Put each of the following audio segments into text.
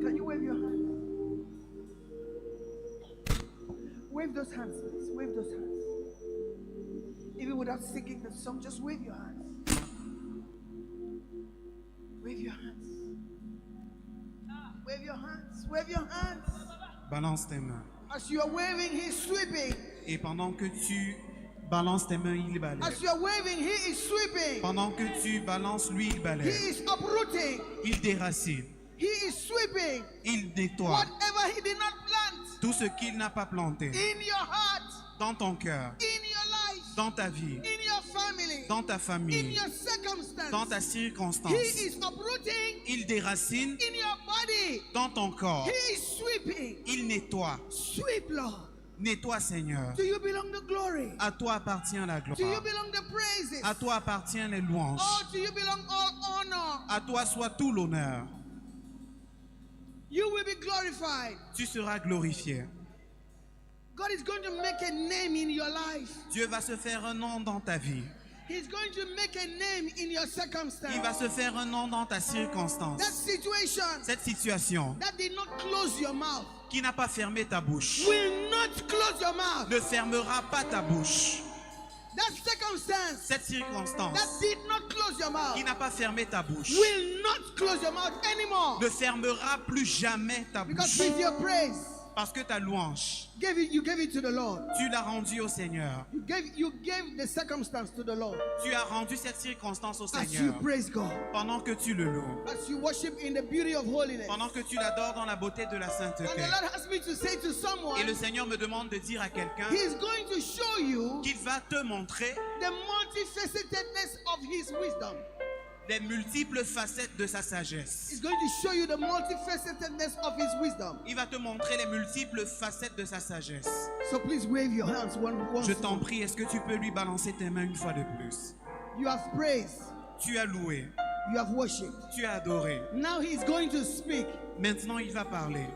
Can you wave your hands? Wave those hands, please. Wave those hands. Even without singing the song, just wave your hands. Wave your hands. Wave your hands. Wave your hands. Balance tes mains. As you are waving, he is sweeping. Et pendant que tu balances tes mains, il balaye. As you are waving, he is sweeping. Pendant que tu balances, lui, il He balaye. is uprooting. Il déracine. He is sweeping. Il nettoie Whatever he did not plant tout ce qu'il n'a pas planté in your heart, dans ton cœur, in your life, dans ta vie, in your family, dans ta in famille, your circumstance. dans ta He circonstance. is uprooting Il déracine in your body. dans ton corps. He is sweeping. Il nettoie. Sweep, Lord. Nettoie, Seigneur. To you belong the glory. À toi appartient la To you gloire. belong the praises. À toi appartient les louanges. Oh, to you belong all honor. À toi soit tout l'honneur. You will be glorified. Tu seras glorifié. God is going to make a name in your life. Dieu va se faire un nom dans ta vie. He's going to make a name in your circumstance. Il va se faire un nom dans ta circonstance. That situation Cette situation that did not close your mouth qui n'a pas fermé ta bouche will not close your mouth. ne fermera pas ta bouche. That circumstance Cette circonstance that did not close your mouth qui n'a pas fermé ta bouche will not close your mouth anymore. ne fermera plus jamais ta Because bouche. with your praise, Parce que ta louange, you gave it to the Lord. tu l'as rendue au Seigneur. You gave the circumstance to the Lord. Tu as rendu cette circonstance au As you Seigneur praise God, pendant que tu le loues, as you worship in the beauty of holiness. pendant que tu l'adores dans la beauté de la And sainteté. the Lord asked me to say to someone, Et le Seigneur me demande de dire à quelqu'un He's going to show you qu'il va te montrer the multifacetedness of His wisdom. les multiples facettes de sa sagesse. He's going to show you the multifacetedness of His wisdom. Il va te montrer les multiples facettes de sa sagesse. So please wave your hands once Je t'en more. prie, est-ce que tu peux lui balancer tes mains une fois de plus? You have praised, Tu as loué, you have worshipped. tu as adoré. Now He's going to speak. Maintenant, il va parler.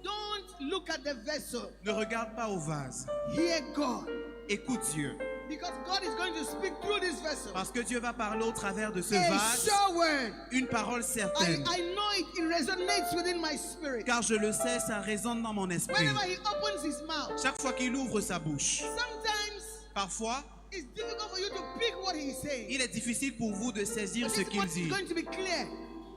Don't look at the vessel. Ne regarde pas au vase. Hear God. Écoute Dieu. Because God is going to speak through this vessel. Parce que Dieu va parler au travers de ce A vase sure word. une parole certaine. I know it resonates within my spirit. Car je le sais, ça résonne dans mon esprit. Whenever He opens His mouth, Chaque fois qu'il ouvre sa bouche, sometimes parfois, it's difficult for you to pick what He's saying. il est difficile pour vous de saisir But ce this qu'il one is dit. going to be clear.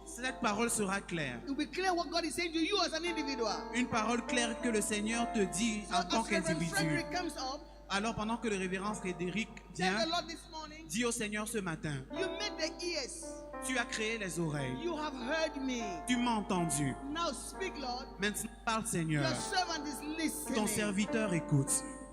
Cette parole sera claire. It will be clear what God is saying to you as an individual. Une parole claire que le Seigneur te dit So en tant as Reverend qu'individu. Frederick comes up, Alors pendant que le révérend Frédéric tell vient, the Lord this morning, dis au Seigneur ce matin, you made the ears. tu as créé les oreilles, You have heard me. tu m'as entendu. Now speak, Lord. Maintenant parle Seigneur, Your servant is ton listening. serviteur écoute.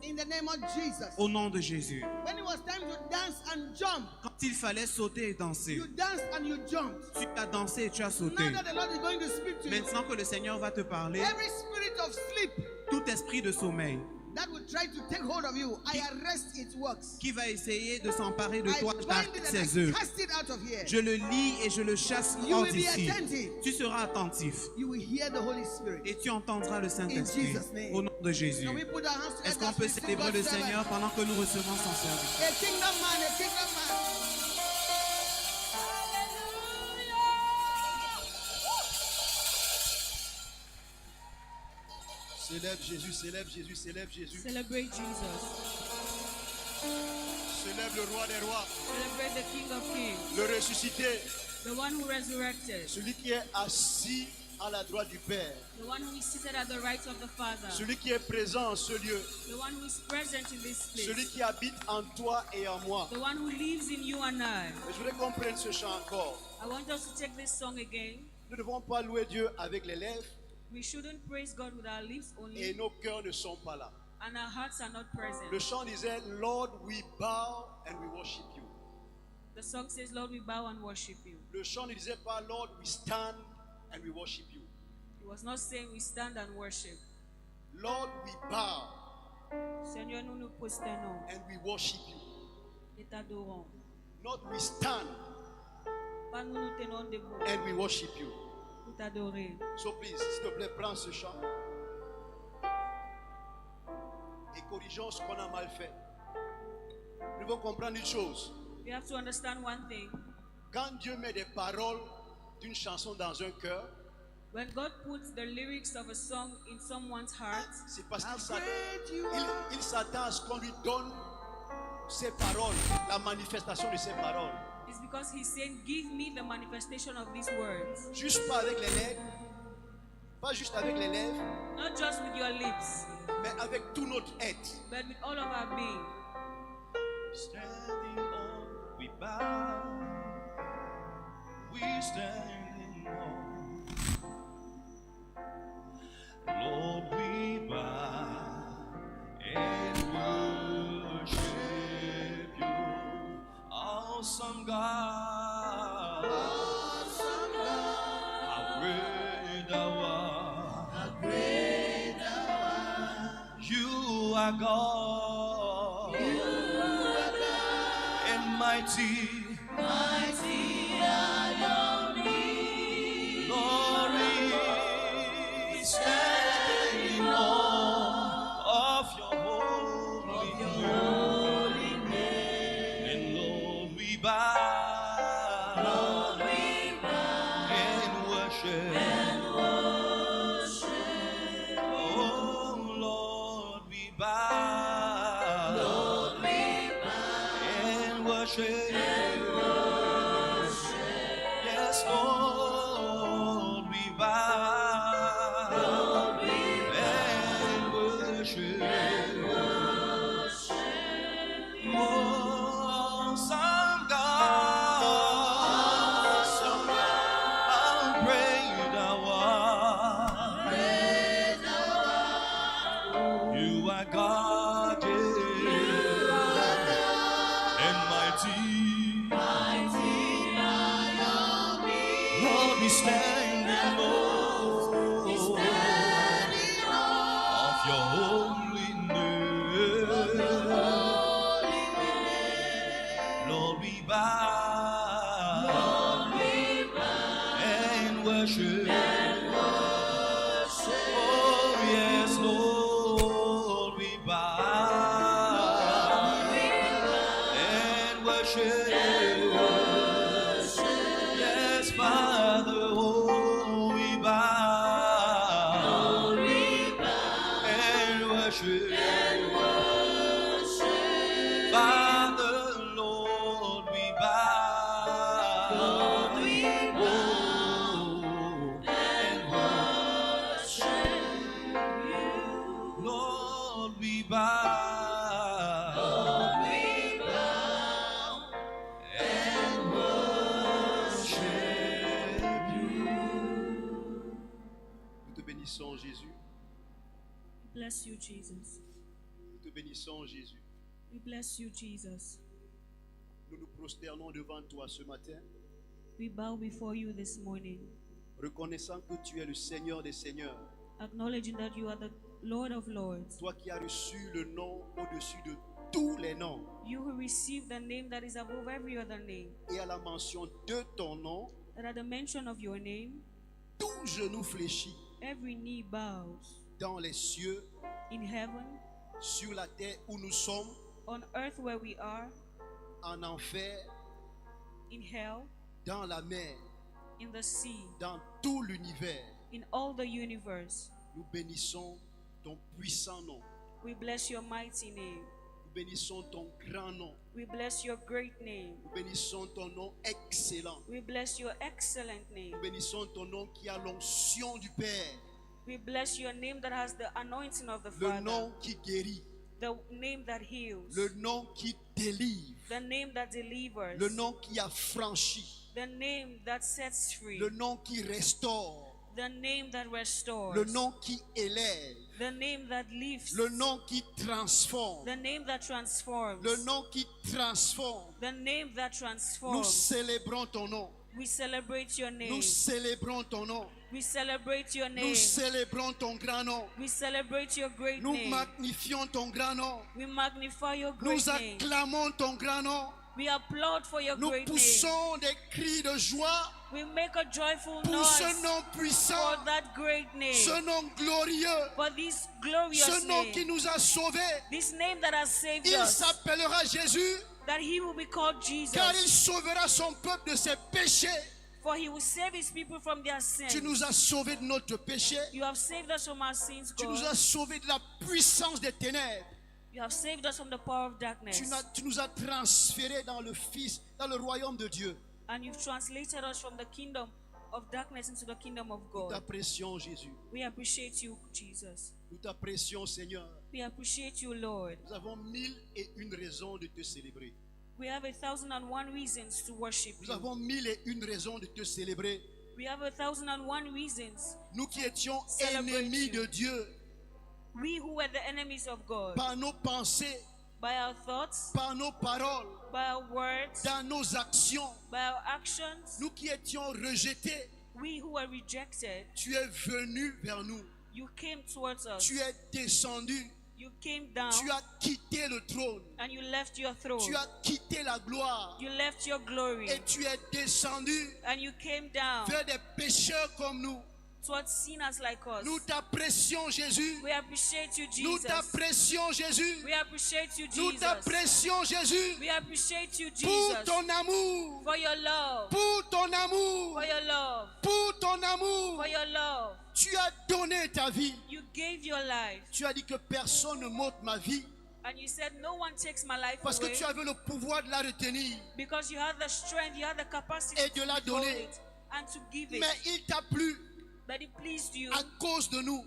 In the name of Jesus. Au nom de Jésus. When it was time to dance and jump, Quand il fallait sauter et danser, you danced and you jumped. tu as dansé et tu as sauté. Now that the Lord is going to speak to you, Maintenant que le Seigneur va te parler, every spirit of sleep tout esprit de sommeil that will try to take hold of you, I arrest its works. qui va essayer de s'emparer de I toi, bind j'arrête it and ses I œuvres. cast it out of here. Je le lis et je le chasse You hors will be d'ici. attentive. Tu seras attentif You will hear the Holy Spirit. et tu entendras le In Saint-Esprit Jesus' name. au nom de Jésus. Can we put our hands Est-ce together qu'on as peut we sing célébrer le God's Seigneur servant? pendant que nous recevons son service? A kingdom man, a kingdom man. Célèbre Jésus, célèbre Jésus, célèbre Jésus. Celebrate Jesus. Célèbre le roi des rois, Celebrate the King of Kings, le ressuscité, the one who resurrected, celui qui est assis à la droite du Père, the one who is seated at the right of the Father, celui qui est présent en ce lieu, the one who is present in this celui place, qui habite en toi et en moi. the one who lives in you and I. Et je voudrais qu'on prenne ce chant encore. I want us to take this song again. Nous ne devons pas louer Dieu avec les lèvres We shouldn't praise God with our lips et only, nos cœurs ne sont pas là. and our hearts are not present. Le chant disait, Lord, we bow and we worship you. The song says, Lord, we bow and worship you. Le chant ne disait pas, Lord, we stand and we worship you. It was not saying we stand and worship. Lord, we bow Seigneur, nous nous prosternons and we worship you. et t'adorons. Not we stand Pas nous nous tenons debout and we worship you. pour t'adorer. So please, s'il te plaît, prends ce chant et corrigeons ce qu'on a mal fait. Nous devons comprendre une chose. We have to understand one thing. Quand Dieu met des paroles d'une chanson dans un cœur, When God puts the lyrics of a song in someone's heart, c'est parce How qu'il s'attend, great you are. il s'attend à ce qu'on lui donne ses paroles, la manifestation de ses paroles. it's because He's saying, give me the manifestation of these words. Juste pas avec les lèvres, pas juste avec les lèvres, Not just with your lips, mais avec tout notre être. but with all of our being. Standing on, we bow. We standing on. Lord, we bow and worship you. Awesome God. Awesome God. How great thou art. How great thou art. You are God. And mighty, mighty are your needs. Lord, we stand in awe of your holy name. And Lord, we bow, and worship. Oh, Lord, we bow, and worship. Yes, Lord, we bow and worship. Awesome God, how great thou art. You are God, and mighty. Lord, we stand in awe of your holy name. Lord, we bow and worship. Oh, yes, Lord, we bow and worship. Yes, Father, oh, we bow and worship. Father, Lord, we bow and worship. Lord, we bow and worship you. Nous te bénissons, Jésus. Bless you, Jesus. Nous te bénissons, Jésus. We bless you, Jesus. Nous nous prosternons devant toi ce matin, We bow before you this morning, reconnaissant que tu es le Seigneur des Seigneurs. acknowledging that you are the Lord of Lords. Toi qui as reçu le nom au-dessus de tous les noms. You who receive the name that is above every other name. Et à la mention de ton nom, That at the mention of your name, tout genou fléchit every knee bows. dans les cieux, In heaven, sur la terre où nous sommes, on earth where we are, en enfer, in hell, dans la mer, in the sea, dans tout l'univers. in all the universe. Nous bénissons ton puissant nom. We bless your mighty name. Nous bénissons ton grand nom. We bless your great name. Nous bénissons ton nom excellent. We bless your excellent name. Nous bénissons ton nom qui a l'onction du Père. We bless your name that has the anointing of the Le Father. nom qui guérit. The name that heals. Le nom qui délivre. The name that delivers. Le nom qui affranchit. The name that sets free. Le nom qui restaure. The name that restores. Le nom qui élève. The name that lifts. Le nom qui transforme. The name that transforms. Le nom qui transforme. The name that Nous transforms. célébrons ton nom. We celebrate your name. Nous célébrons ton nom. We celebrate your name. Nous célébrons ton grand nom. We celebrate your great Nous name. magnifions ton grand nom. We magnify your great Nous name. acclamons ton grand nom. We applaud for your Nous great name. poussons des cris de joie We make a joyful pour noise ce nom puissant, for that great name. ce nom glorieux, For this glorious ce nom qui name. nous a sauvés. This name that has saved Il us. s'appellera Jésus That he will be called Jesus. car il sauvera son peuple de ses péchés. For he will save his people from their sins. Tu nous as sauvés de notre péché. You have saved us from our sins, Tu nous as God. sauvés de la puissance des ténèbres. You have saved us from the power of darkness. Tu nous as transférés dans le Fils, dans le royaume de Dieu. And you've translated us from the kingdom of darkness into the kingdom of Nous God. t'apprécions, Jésus. We appreciate you, Jesus. Nous t'apprécions, Seigneur. We appreciate you, Lord. Nous avons 1001 raisons de te célébrer. We have 1,001 reasons to worship Nous you. avons 1001 raisons de te célébrer. We have 1,001 reasons. Nous qui étions Celebrate ennemis you. de Dieu, We who were the enemies of God, par nos pensées, by our thoughts, par nos paroles, by our words, dans nos actions, by our actions, nous qui étions rejetés, we who were rejected, tu es venu vers nous. you came towards us. Tu es descendu. You came down Tu as quitté le trône. and you left your throne. Tu as quitté la gloire. You left your glory Et tu es descendu and you came down vers des pécheurs comme nous. towards sinners like us. Nous t'apprécions, Jésus. We appreciate you, Nous Jesus. t'apprécions, Jésus. We appreciate you, Nous Jesus. t'apprécions, Jésus. We appreciate you, Pour Jesus, ton amour. for your love, Pour ton amour. for your love, Pour ton amour. for your love. Tu as donné ta vie. You gave your life Tu as dit que personne ne m'ôte ma vie and you said no one takes my life parce que away tu avais le pouvoir de la retenir. because you have the strength, you have the capacity Et de to la hold donner. it and to give it. Mais il t'a plu But it pleased you à cause de nous,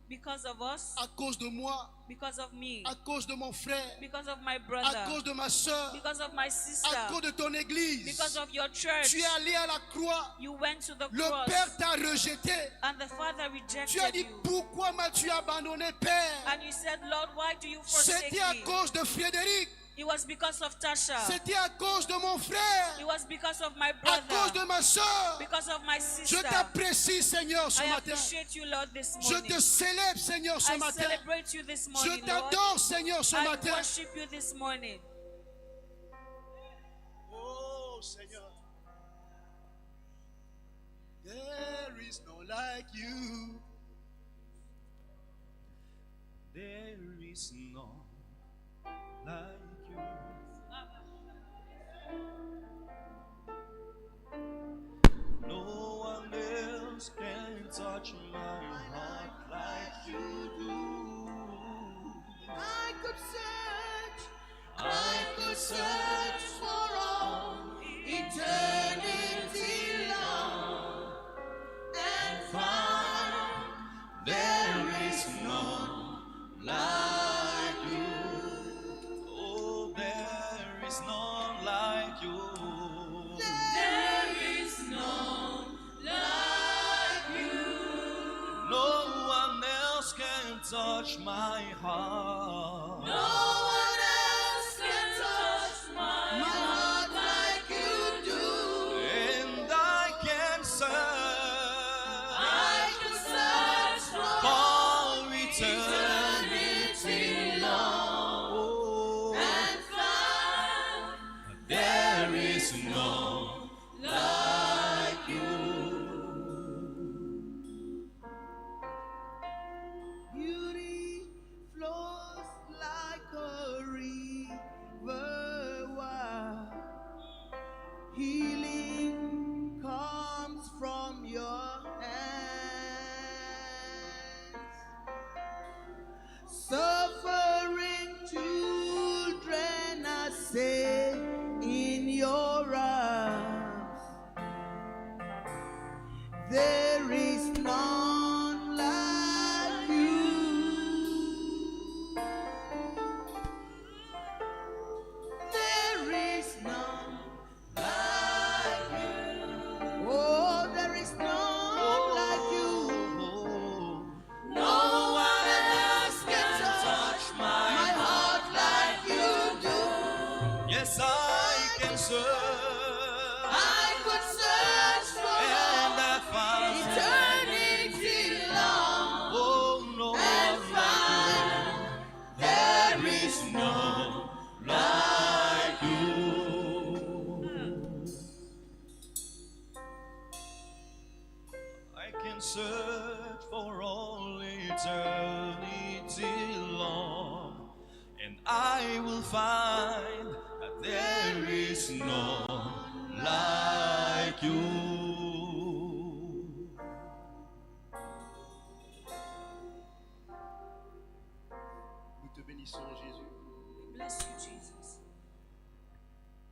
because of us, à cause de moi, because of me, à cause de mon frère, because of my à brother, cause de ma soeur, because of my à sister, cause de ton église. because of your church. Tu es allé à la croix. You went to the Le cross Père t'a rejeté. and the Father Tu as rejected dit, you. pourquoi m'as-tu abandonné, Père? And you said, Lord, why do you forsake C'était à me? cause de Frédéric. It was because of Tasha. C'était à cause de mon frère. It was because of my À cause de brother. ma soeur. Because of my Je sister. t'apprécie, Seigneur, ce I matin. appreciate you, Lord, this Je morning. te célèbre, Seigneur, ce I matin. celebrate you this Je morning, Lord. t'adore, Seigneur, ce I matin. worship you this morning. Oh, Seigneur. There is no like you. There is none like you. No one else can touch my heart like you do. I could search, I could search for all eternity long and find there is none like you. Oh, there is none like you. There is none like you. No one else can touch my heart. No one else can touch my heart like you do. And I can search for eternity long. Oh, and find there is none like you. beauty flows like a river wide. Healing comes from your hands. Suffering children are safe in your arms. There is none like you. There is none like you. Oh, there is none like you. No one else can touch My heart like you do. Yes, I can search. I could search And for I find eternity long oh no and one find there is none like you. I can search for all eternity long, and I will find that there is none like you. bénissons Jésus. We bless you, Jesus.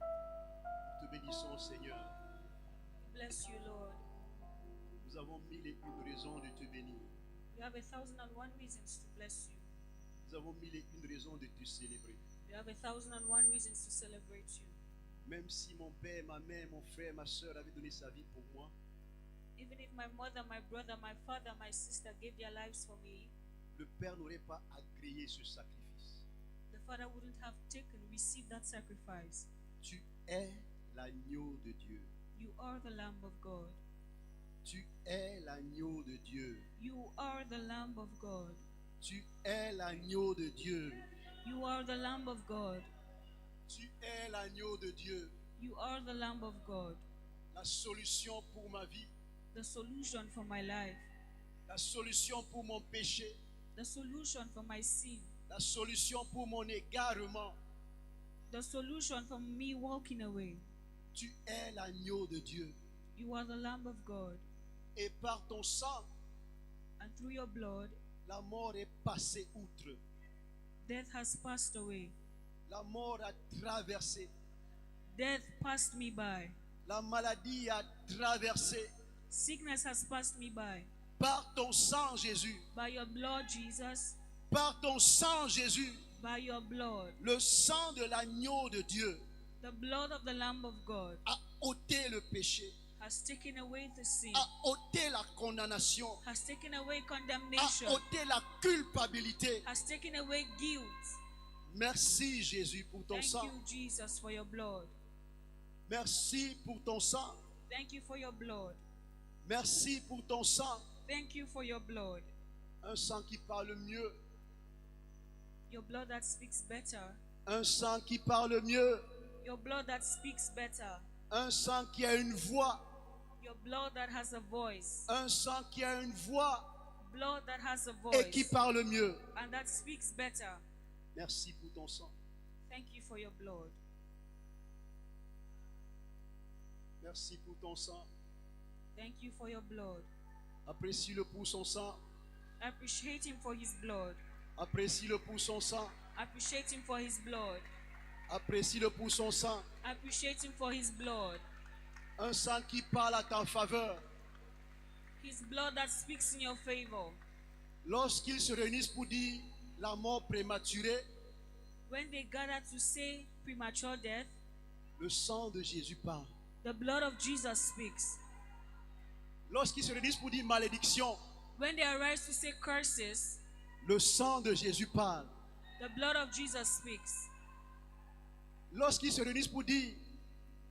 Nous te bénissons Seigneur. We bless you, Lord. Nous avons mille et une raisons de te bénir. We have 1,001 reasons to bless you. Nous avons mille et une raisons de te célébrer. We have 1,001 reasons to celebrate you. Même si mon père, ma mère, mon frère, ma soeur avaient donné sa vie pour moi, Even if my mother, my brother, my father, my sister gave their lives for me, le Père n'aurait pas agréé ce sacrifice. the Father wouldn't have received that sacrifice. Tu es l'agneau de Dieu. You are the Lamb of God. Tu es l'agneau de Dieu. You are the Lamb of God. Tu es l'agneau de Dieu. You are the Lamb of God. Tu es l'agneau de Dieu. You are the Lamb of God. La solution pour ma vie. The solution for my life. La solution pour mon péché. The solution for my sin. La solution pour mon égarement. The solution for me walking away. Tu es l'agneau de Dieu. You are the Lamb of God. Et par ton sang, And through your blood, la mort est passée outre. death has passed away. La mort a traversé. Death passed me by. La maladie a traversé. Sickness has passed me by. Par ton sang, Jésus. By your blood, Jesus. Par ton sang, Jésus. By your blood. Le sang de l'agneau de Dieu The blood of the Lamb of God a ôté le péché, has taken away the sin. a ôté la condamnation, Has taken away a condemnation. ôté la culpabilité. Has taken away guilt. Merci Jésus pour ton Thank sang. you, Jesus, for your blood. Merci pour ton sang. Thank you for your blood. Merci pour ton sang. Thank you for your blood. Un sang qui parle mieux. Your blood that speaks better. Un sang qui parle mieux. Your blood that speaks better. Un sang qui a une voix. Your blood that has a voice. Un sang qui a une voix Blood that has a et qui voice. parle mieux. And that speaks better. Merci pour ton sang. Thank you for your blood. Merci pour ton sang. Thank you for your blood. Apprécie-le pour son sang. Appreciate him for his blood. Apprécie-le pour son sang. Appreciate him for his blood. Apprécie-le pour son sang. Appreciate him for his blood. Un sang qui parle à ta faveur. His blood that speaks in your favor. Lorsqu'ils se réunissent pour dire la mort prématurée, When they gather to say premature death, le sang de Jésus parle. the blood of Jesus speaks. Lorsqu'ils se réunissent pour dire malédiction, When they arise to say curses, le sang de Jésus parle. the blood of Jesus speaks. Lorsqu'ils se réunissent pour dire,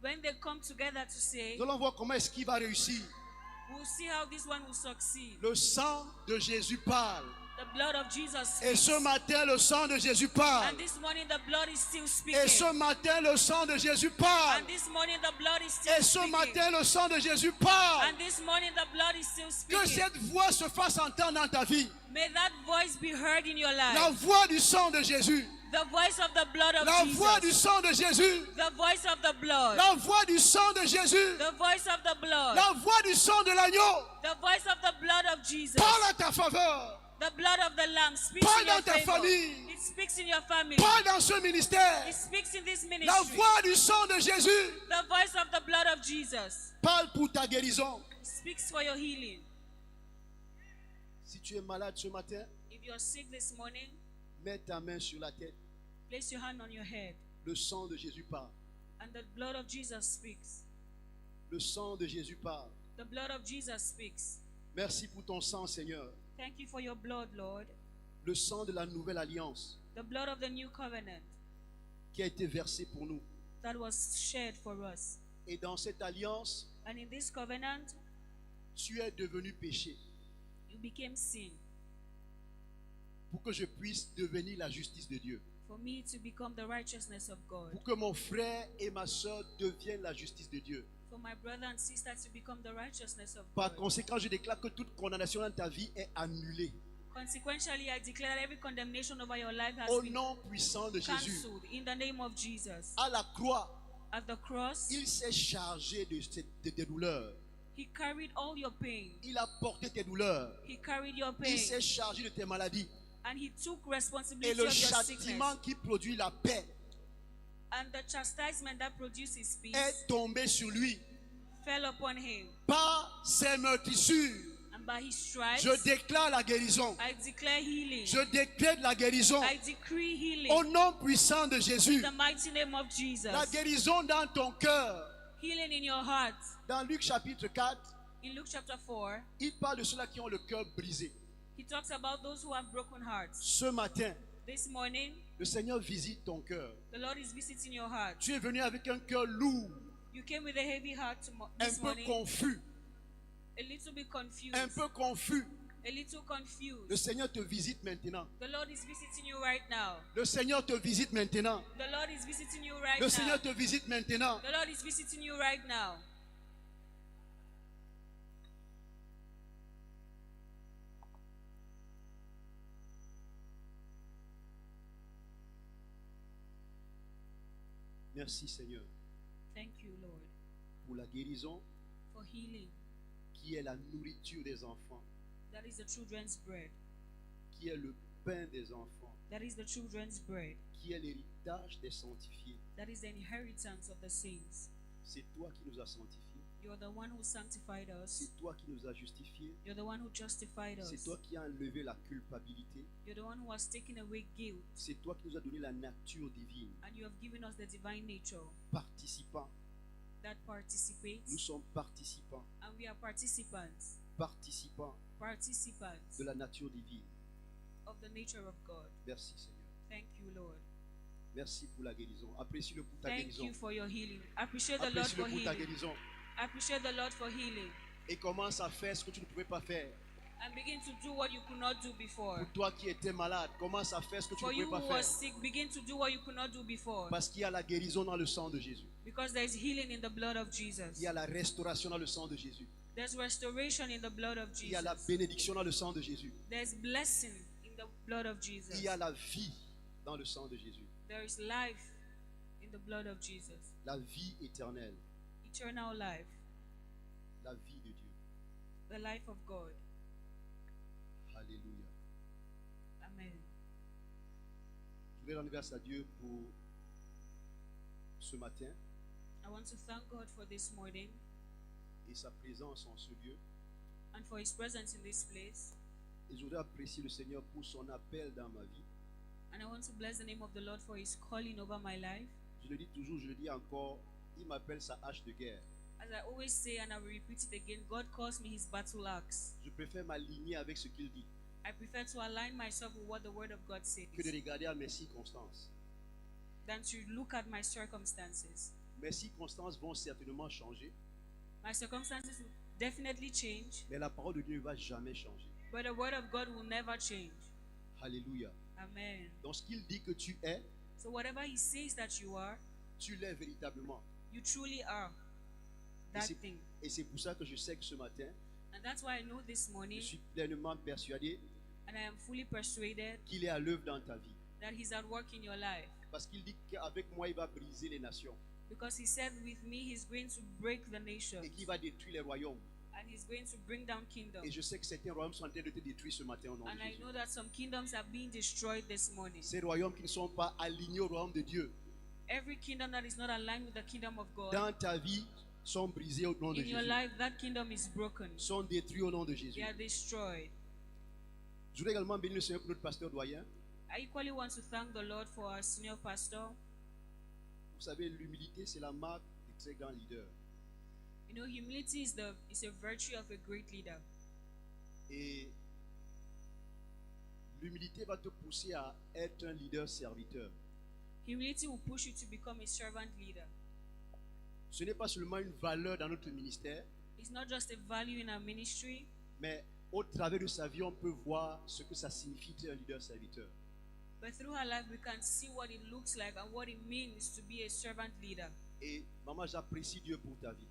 When they come together to say, nous allons voir comment est-ce qu'il va réussir. we'll see how this one will succeed. Le sang de Jésus parle. The blood of Jesus Et speaks. ce matin, le sang de Jésus parle. And this morning the blood is still speaking. Et ce matin, le sang de Jésus parle. And this morning the blood is still Et ce speaking. matin, le sang de Jésus parle. And this morning the blood is still Que speaking. cette voix se fasse entendre dans ta vie. May that voice be heard in your La life. voix du sang de Jésus. The voice of the blood of La voix du Jesus. sang de Jésus. The voice of the blood. La voix du sang de Jésus. The voice of the blood. La voix du sang de l'agneau. The voice of the blood of Jesus. Parle à ta faveur. The blood of the Lamb speaks Parle in your dans ta favor. famille. It speaks in your family. Parle dans ce ministère. It speaks in this La ministry. voix du sang de Jésus. The voice of the blood of Jesus Parle pour ta guérison. speaks for your healing. Si tu es malade ce matin, If you're sick this morning, mets ta main sur la tête. place your hand on your head. Le sang de Jésus parle. And the blood of Jesus speaks. Le sang de Jésus parle. The blood of Jesus speaks. Merci pour ton sang, Seigneur. Thank you for your blood, Lord. Le sang de la nouvelle alliance The blood of the new covenant qui a été versé pour nous. that was shed for us. Et dans cette alliance, And in this covenant, tu es devenu péché you became sin pour que je puisse devenir la justice de Dieu. for me to become the righteousness of God. Pour que mon frère et ma soeur deviennent la justice de Dieu. For my brother and sister to become the righteousness of Par God. conséquent, je déclare que toute condamnation dans ta vie est annulée. Consequentially, I declare that every condemnation over your life has Au been nom puissant de Jésus. cancelled in the name of Jesus. À la croix, At the cross, il s'est chargé de tes douleurs. He carried all your pain. Il a porté tes douleurs. He carried your Il pain. s'est chargé de tes maladies. And he took Et responsibility le of your châtiment sickness. qui produit la paix And the chastisement that produces peace est tombé sur lui. fell upon him. Par ses meurtrissures, And by his stripes, je déclare la guérison. I declare healing. Je décrète la guérison. I decree healing. Au nom puissant de Jésus. In the mighty name of Jesus. La guérison dans ton cœur. Healing in your heart. Dans Luc chapitre 4, In Luke chapter 4, il parle de ceux-là qui ont le cœur brisé. he talks about those who have broken hearts. Ce matin, This morning, le Seigneur visite ton cœur. the Lord is visiting your heart. Tu es venu avec un cœur lourd, You came with a heavy heart un this peu morning, confus, a little bit confused, un peu confus. a little confused. Le Seigneur te visite maintenant. The Lord is visiting you right now. Le Seigneur te visite maintenant. The Lord is visiting you right Le now. Seigneur te visite maintenant. The Lord is visiting you right now. Merci Seigneur Thank you, Lord, pour la guérison for healing. qui est la nourriture des enfants, That is the children's bread. qui est le pain des enfants, That is the children's bread. qui est l'héritage des sanctifiés. That is the inheritance of the saints. C'est toi qui nous as sanctifiés. You're the one who sanctified us. C'est toi qui nous as justifiés. You're the one who justified C'est us. toi qui as enlevé la culpabilité. You're the one who has taken away guilt. C'est toi qui nous as donné la nature divine. And you have given us the divine nature Participants. that participates. Nous sommes participants. And we are participants. Participants Participants de la nature divine. of the nature of God. Merci Seigneur. Thank you, Lord. Merci pour la guérison. Apprécie-le pour ta Thank guérison. you for your healing. Appreciate the Lord Apprécie-le for pour ta healing. guérison. Appreciate the Lord for healing. Et commence à faire ce que tu ne pouvais pas faire. And begin to do what you could not do before. Pour toi qui étais malade, commence à faire ce que tu For ne you pouvais who pas was faire. sick, begin to do what you could not do before. Parce qu'il y a la guérison dans le sang de Jésus. Because there is healing in the blood of Jesus. Il y a la restauration dans le sang de Jésus. There's restoration in the blood of Il y a la Jesus. bénédiction dans le sang de Jésus. There's blessing in the blood of Il Jesus. y a la vie dans le sang de Jésus. There is life in the blood of Jesus. La vie éternelle. Eternal life. La vie de Dieu. The life of God. Alléluia. Amen. Je voudrais rendre grâce à Dieu pour ce matin I want to thank God for this morning et sa présence en ce lieu. and for His presence in this place. Et je voudrais apprécier le Seigneur pour son appel dans ma vie. And I want to bless the name of the Lord for His calling over my life. Je le dis toujours, je le dis encore, il m'appelle sa hache de guerre. As I always say, and I will repeat it again, God calls me His battle axe. Je préfère m'aligner avec ce qu'il dit I prefer to align myself with what the Word of God says que de regarder à mes circonstances. than to look at my circumstances. Mes circonstances vont certainement changer, My circumstances will definitely change, mais la parole de Dieu ne va jamais changer. but the Word of God will never change. Alléluia. Amen. Donc ce qu'il dit que tu es, So whatever He says that you are, tu l'es véritablement. you truly are Et that c'est- thing. Et c'est pour ça que je sais que ce matin, And that's why I know this je morning, suis pleinement persuadé and I am fully persuaded qu'il est à l'œuvre dans ta vie. that He's at work in your life. Parce qu'il dit qu'avec moi, il va briser les nations Because He said, with me, He's going to break the nations et qu'il va détruire les royaumes. and He's going to bring down kingdoms. Et je sais que certains royaumes sont en train de te détruire ce matin au nom de And I Jésus. know that some kingdoms are being destroyed this morning. Ces royaumes qui ne sont pas alignés au royaume de Dieu, Every kingdom that is not aligned with the kingdom of God, dans ta vie, sont brisés au nom de in your Jésus. life, that kingdom is broken. Sont détruits au nom de Jésus. They are destroyed. Je voudrais également bénir le Seigneur pour notre pasteur doyen. I equally want to thank the Lord for our senior pastor. Vous savez, l'humilité, c'est la marque des très grands leaders. You know, humility is a virtue of a great leader. Et l'humilité va te pousser à être un leader serviteur. Humility will push you to become a servant leader. Ce n'est pas seulement une valeur dans notre ministère, It's not just a value in our ministry, mais au travers de sa vie, on peut voir ce que ça signifie d'être un leader serviteur. but through her life, we can see what it looks like and what it means to be a servant leader. Et maman, j'apprécie Dieu pour ta vie.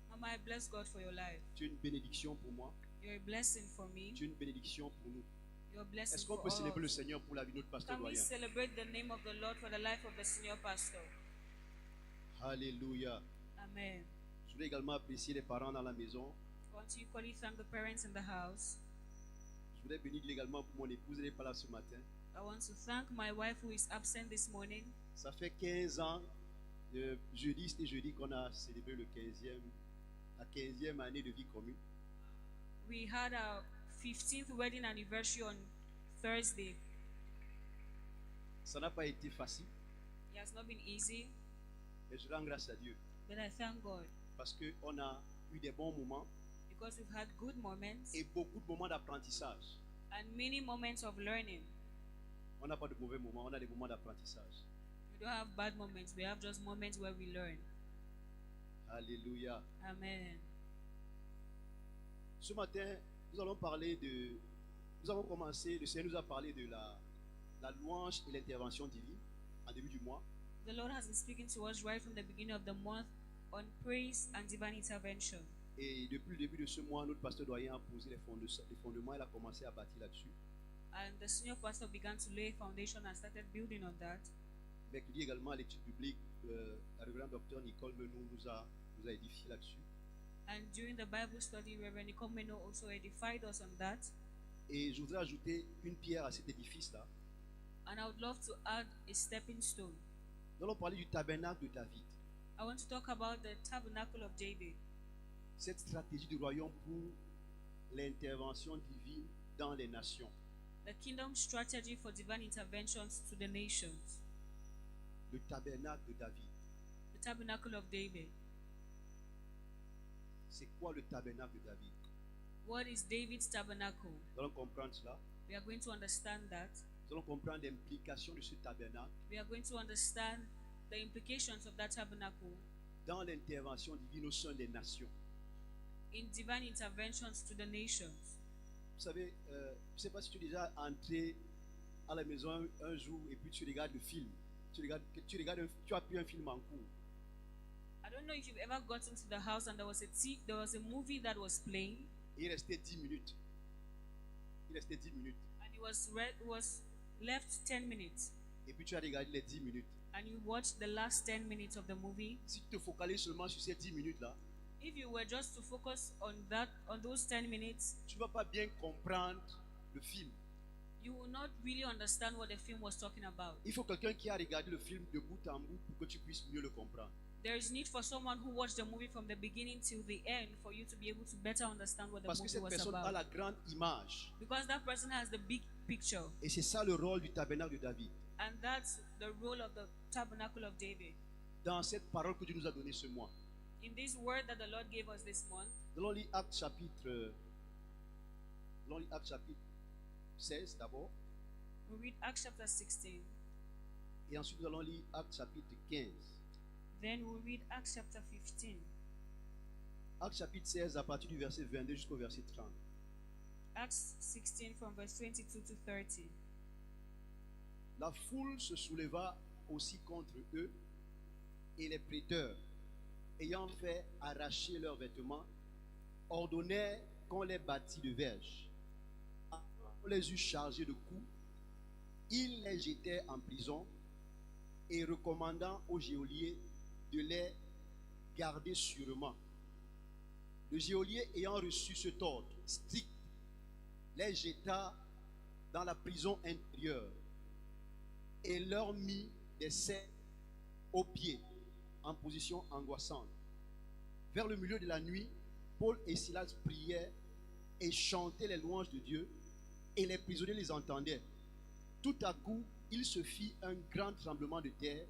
Mama, I bless God for your life. Tu es une bénédiction pour moi. You're a blessing for me. Tu es une bénédiction pour nous. You're a blessing Est-ce qu'on for peut all. célébrer le Seigneur pour la vie de notre pasteur Can we doyen? celebrate the name of the Lord for the life of the senior pastor? Alléluia. Amen. Je voudrais également apprécier les parents dans la maison. I want to equally thank the parents in the house. Je voudrais voudrais bénir également pour mon épouse, elle n'est pas là ce matin. I want to thank my wife who is absent this morning. Ça fait 15 ans, jeudi, c'était jeudi qu'on a célébré la 15e année de vie commune. We had our 15th wedding anniversary on Thursday. Ça n'a pas été facile, It has not been easy, mais je rends grâce à Dieu but I thank God parce qu'on a eu des bons moments because we've had good moments et beaucoup de moments d'apprentissage. and many moments of learning. On n'a pas de mauvais moments, on a des moments d'apprentissage. We don't have bad moments, we have just moments where we learn. Alléluia. Amen. Ce matin, nous allons commencé, le Seigneur nous a parlé de la louange et l'intervention divine en début du mois. The Lord has been speaking to us right from the beginning of the month on praise and divine intervention. Et depuis le début de ce mois, notre pasteur doyen a posé les fondements, il a commencé à bâtir là-dessus. And the senior pastor began to lay foundation and started building on that. Mercredi également, à l'étude biblique, la révérende docteur Nicole Menou nous a édifié là-dessus. And during the Bible study, Reverend Nicole Meno also edified us on that. Et je voudrais ajouter une pierre à cet édifice-là. And I would love to add a stepping stone. Nous allons parler du tabernacle de David. I want to talk about the tabernacle of David. Cette stratégie du royaume pour l'intervention divine dans les nations. The kingdom strategy for divine interventions to the nations. Le tabernacle de David. The tabernacle of David. C'est quoi le tabernacle de David? What is David's tabernacle? Nous allons comprendre cela. We are going to understand that. Nous allons comprendre l'implication de ce tabernacle We are going to understand the implications of that tabernacle dans l'intervention divine au sein des nations. in divine interventions to the nations. Vous savez, je ne sais pas si tu es déjà entré à la maison un jour et puis tu regardes le film. Tu as pris un film en cours. I don't know if you've ever gotten to the house and there was a movie that was playing Et il restait 10 minutes. Il restait 10 minutes. and it was left 10 minutes Et puis tu as regardé les 10 minutes. and you watched the last 10 minutes of the movie. Si tu te focalises seulement sur ces 10 minutes-là, If you were just to focus on those 10 minutes, tu ne vas pas bien comprendre le film. you will not really understand what the film was talking about. Il faut quelqu'un qui a regardé le film de bout en bout pour que tu puisses mieux le comprendre. There is need for someone who watched the movie from the beginning till the end for you to be able to better understand what the Parce que movie cette was personne a about. la grande image. Because that person has the big picture, Et c'est ça le rôle du tabernacle de David. and that's the role of the tabernacle of David. Dans cette parole que Dieu nous a donnée ce mois. In this word that the Lord gave us this month, Nous allons lire Actes chapitre 16 d'abord. we read Acts chapter 16. Et ensuite nous allons lire Actes chapitre 15. Then we read Acts chapter 15. Actes chapitre 16 à partir du verset 22 jusqu'au verset 30. Acts 16 from verse 22 to 30. La foule se souleva aussi contre eux et les prêteurs, ayant fait arracher leurs vêtements, ordonnèrent qu'on les bâtît de verges. On les eut chargés de coups, ils les jetèrent en prison et recommandant au geôlier de les garder sûrement. Le geôlier ayant reçu cet ordre strict, les jeta dans la prison intérieure et leur mit des serres aux pieds en position angoissante. Vers le milieu de la nuit, Paul et Silas priaient et chantaient les louanges de Dieu, et les prisonniers les entendaient. Tout à coup, il se fit un grand tremblement de terre,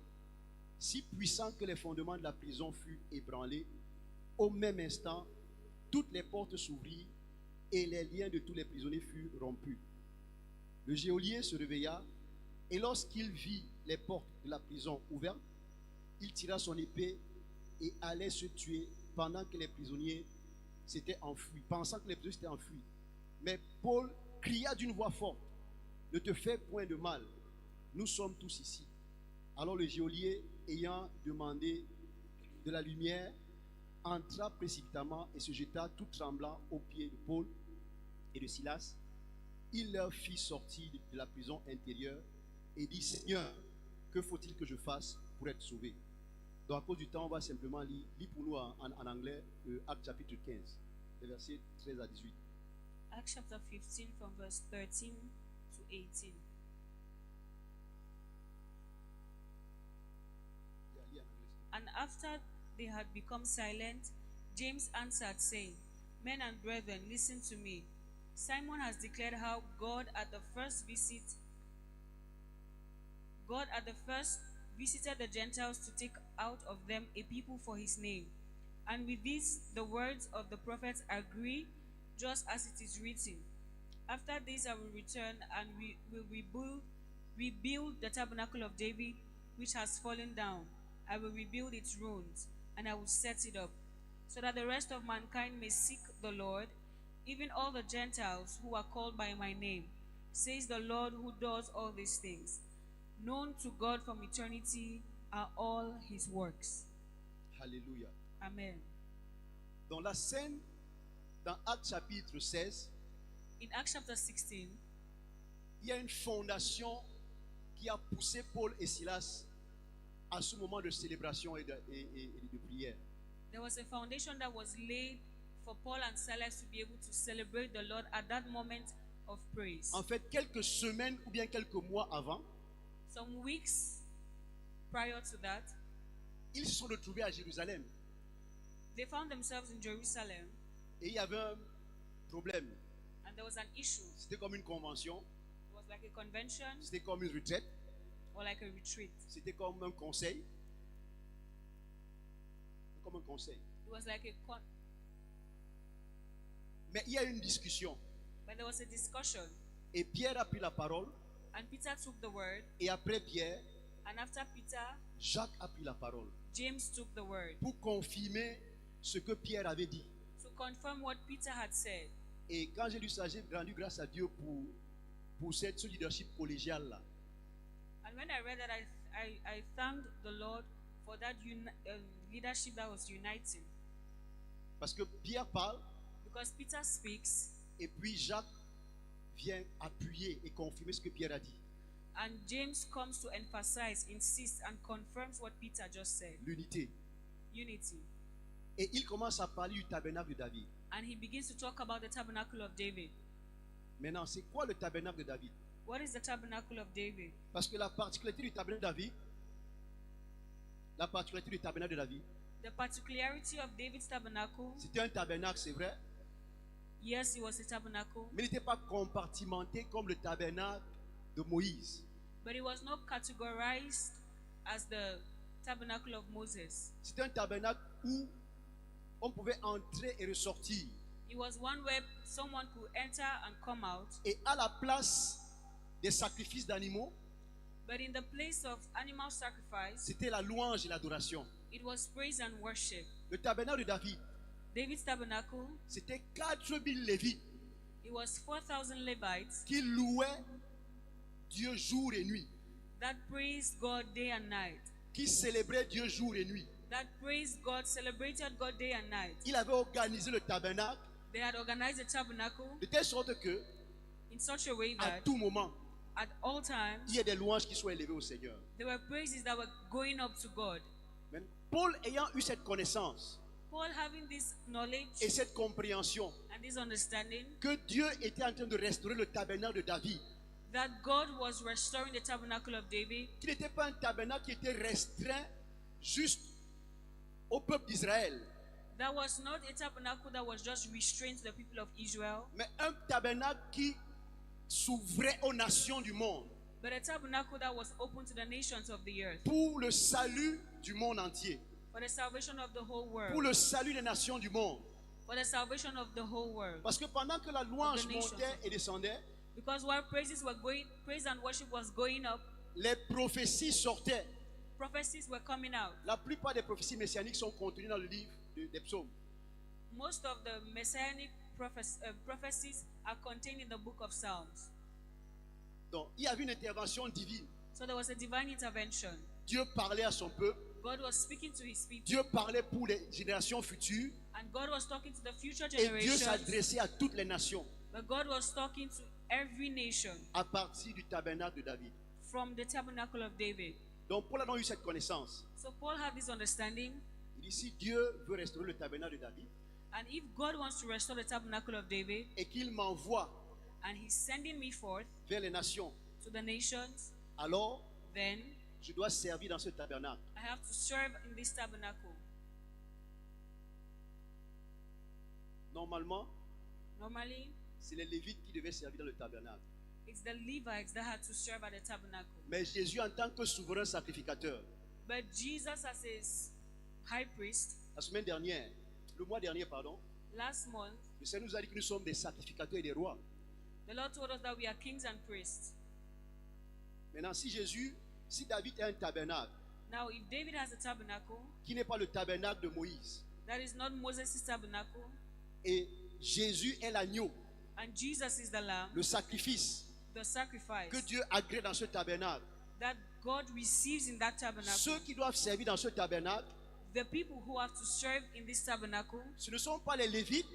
si puissant que les fondements de la prison furent ébranlés. Au même instant, toutes les portes s'ouvrirent et les liens de tous les prisonniers furent rompus. Le geôlier se réveilla, et lorsqu'il vit les portes de la prison ouvertes, il tira son épée et allait se tuer pendant que les prisonniers s'étaient enfuis, pensant que les prisonniers s'étaient enfuis. Mais Paul cria d'une voix forte: ne te fais point de mal, nous sommes tous ici. Alors le geôlier, ayant demandé de la lumière, entra précipitamment et se jeta tout tremblant aux pieds de Paul et de Silas. Il leur fit sortir de la prison intérieure et dit: Seigneur, que faut-il que je fasse pour être sauvé? Donc à cause du temps, on va simplement lire pour nous en anglais Actes chapitre 15, les versets 13 à 18. Acts chapter 15 from verse 13 to 18. And after they had become silent, James answered, saying, Men and brethren, listen to me. Simon has declared how God at the first visited the Gentiles to take out of them a people for his name. And with this, the words of the prophets agree, just as it is written. After this I will return, and we will rebuild the tabernacle of David, which has fallen down. I will rebuild its ruins, and I will set it up, so that the rest of mankind may seek the Lord, even all the Gentiles who are called by my name, says the Lord who does all these things. Known to God from eternity are all his works. Alléluia. Amen. Dans la scène, dans Actes chapitre 16, In Acts chapter 16, il y a une fondation qui a poussé Paul et Silas à ce moment de célébration et de prière. there was a foundation that was laid for Paul and Silas to be able to celebrate the Lord at that moment of praise. En fait, quelques semaines ou bien quelques mois avant, Some weeks prior to that, ils se sont retrouvés à Jérusalem. they found themselves in Jerusalem, Et il y avait un problème. and there was an issue. C'était comme une convention, It was like a convention c'était comme une retraite, or like a retreat. c'était comme un conseil. Comme un conseil. It was like Mais il y a une discussion. but there was a discussion, Et Pierre a pris la parole. and Peter took the word, Et après Pierre, and after Peter, Jacques a pris la parole. James took the word Pour confirmer ce que Pierre avait dit. to confirm what Peter had said. Et quand j'ai lu ça, j'ai rendu grâce à Dieu pour ce leadership collégial là. And when I read that, I thanked the Lord for that leadership that was uniting. Parce que Pierre parle Because Peter speaks, et puis Jacques vient appuyer et confirmer ce que Pierre a dit. and James comes to emphasize, insist, and confirms what Peter just said. L'unité. Unity. Et il commence à parler du tabernacle de David. And he begins to talk about the tabernacle of David. Maintenant, c'est quoi le tabernacle de David? What is the tabernacle of David? Parce que la particularité du tabernacle de David, The particularity of David's tabernacle, c'était un tabernacle, c'est vrai, yes, it was a tabernacle, mais il n'était pas compartimenté comme le tabernacle de Moïse. but it was not categorized as the tabernacle of Moses. C'était un tabernacle où on pouvait entrer et ressortir. It was one where someone could enter and come out, Et à la place des sacrifices d'animaux, but in the place of animal sacrifice, c'était la louange et l'adoration. it was praise and worship. Le tabernacle de David, David's tabernacle, c'était 4000 Lévites it was 4,000 Levites qui louaient Dieu jour et nuit, that praised God day and night, qui célébraient Dieu jour et nuit. that praised God, celebrated God day and night. Il avait organisé le tabernacle They had organized the tabernacle de telle sorte que, in such a way à that tout moment, at all times il y ait des louanges qui soient élevées au Seigneur. there were praises that were going up to God. Mais Paul ayant eu cette connaissance Paul having this knowledge et cette compréhension and this understanding que Dieu était en train de restaurer le tabernacle de David, that God was restoring the tabernacle of David, qui n'était pas un tabernacle qui était restreint juste au peuple d'Israël, that was not a tabernacle that was just restrained to the people of Israel, mais un tabernacle qui s'ouvrait aux nations du monde but a tabernacle that was open to the nations of the earth pour le salut du monde entier, for the salvation of the whole pour world, le salut des nations du monde. for the salvation of the whole world. Parce que pendant que la louange Of the nations. montait et descendait, Because while praises were going, praise and worship was going up, les prophéties sortaient. prophecies were coming out. La plupart des prophéties messianiques sont contenues dans le livre des psaumes. Most of the messianic prophecies are contained in the book of Psalms. Donc, il y avait une intervention divine. So there was a divine intervention. Dieu parlait à son peuple. God was speaking to his people, Dieu parlait pour les générations futures. and God was talking to the future Et Dieu generations, s'adressait à toutes les nations but God was talking to every nation à partir du tabernacle de David. from the tabernacle of David. Donc, Paul a donc eu cette connaissance. So Paul had this understanding Il dit, si Dieu veut restaurer le tabernacle de David, And if God wants to restore the tabernacle of David, et qu'il m'envoie and he's sending me forth vers les nations, to the nations, alors then je dois servir dans ce tabernacle. I have to serve in this tabernacle. Normalement, Normally, c'est les Lévites qui devaient servir dans le tabernacle. it's the Levites that had to serve at the tabernacle. Mais Jésus, en tant que souverain sacrificateur, But Jesus, as his high priest, la semaine dernière, le mois dernier, pardon, last month, le Seigneur nous a dit que nous sommes des sacrificateurs et des rois. the Lord told us that we are kings and priests. Maintenant, si David est un tabernacle, Now, if David has a tabernacle, qui n'est pas le tabernacle de Moïse, that is not Moses' tabernacle, et Jésus est l'agneau, and Jesus is the lamb, le sacrifice the sacrifice que Dieu agrée dans ce tabernacle, that God receives in that tabernacle, ceux qui doivent servir dans ce tabernacle, the people who have to serve in this tabernacle, ce ne sont pas les Lévites,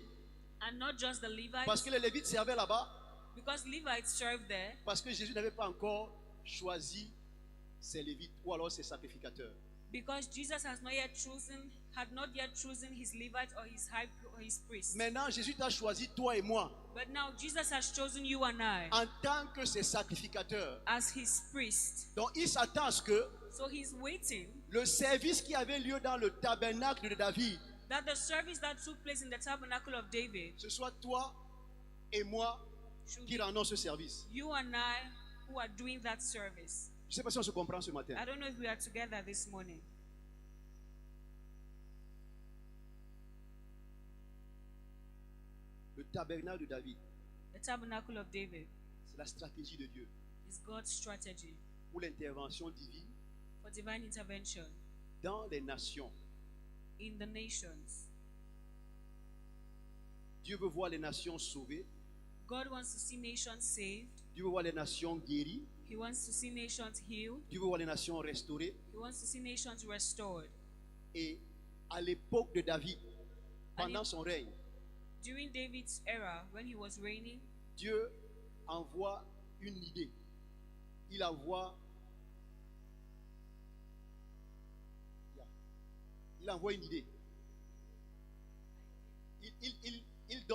and not just the parce Levites, que les Lévites servaient là-bas, because Levites served there, parce que Jésus n'avait pas encore choisi ses Lévites ou alors ses sacrificateurs. because Jesus had not yet chosen his Levites or his priests. Maintenant, Jésus t'a choisi toi et moi But now Jesus has chosen you and I en tant que ses sacrificateurs. as his priest. Donc, il s'attend à ce que So he's waiting le service qui avait lieu dans le tabernacle de David, that the service that took place in the tabernacle of David ce soit toi et moi should qui be rendons ce service. you and I who are doing that service. Je ne sais pas si on se comprend ce matin. I don't know if we are together this morning. Le tabernacle de David, The tabernacle of David c'est la stratégie de Dieu is God's strategy pour l'intervention divine for divine intervention dans les nations. in the nations. Dieu veut voir les nations sauvées. God wants to see nations saved. Dieu veut voir les nations guéries. He wants to see nations healed. Dieu veut voir les nations restaurées. He wants to see nations restored. Et à l'époque de David, pendant And son règne, During David's era, when he was reigning, Dieu envoie une idée. Il envoie une idée. Il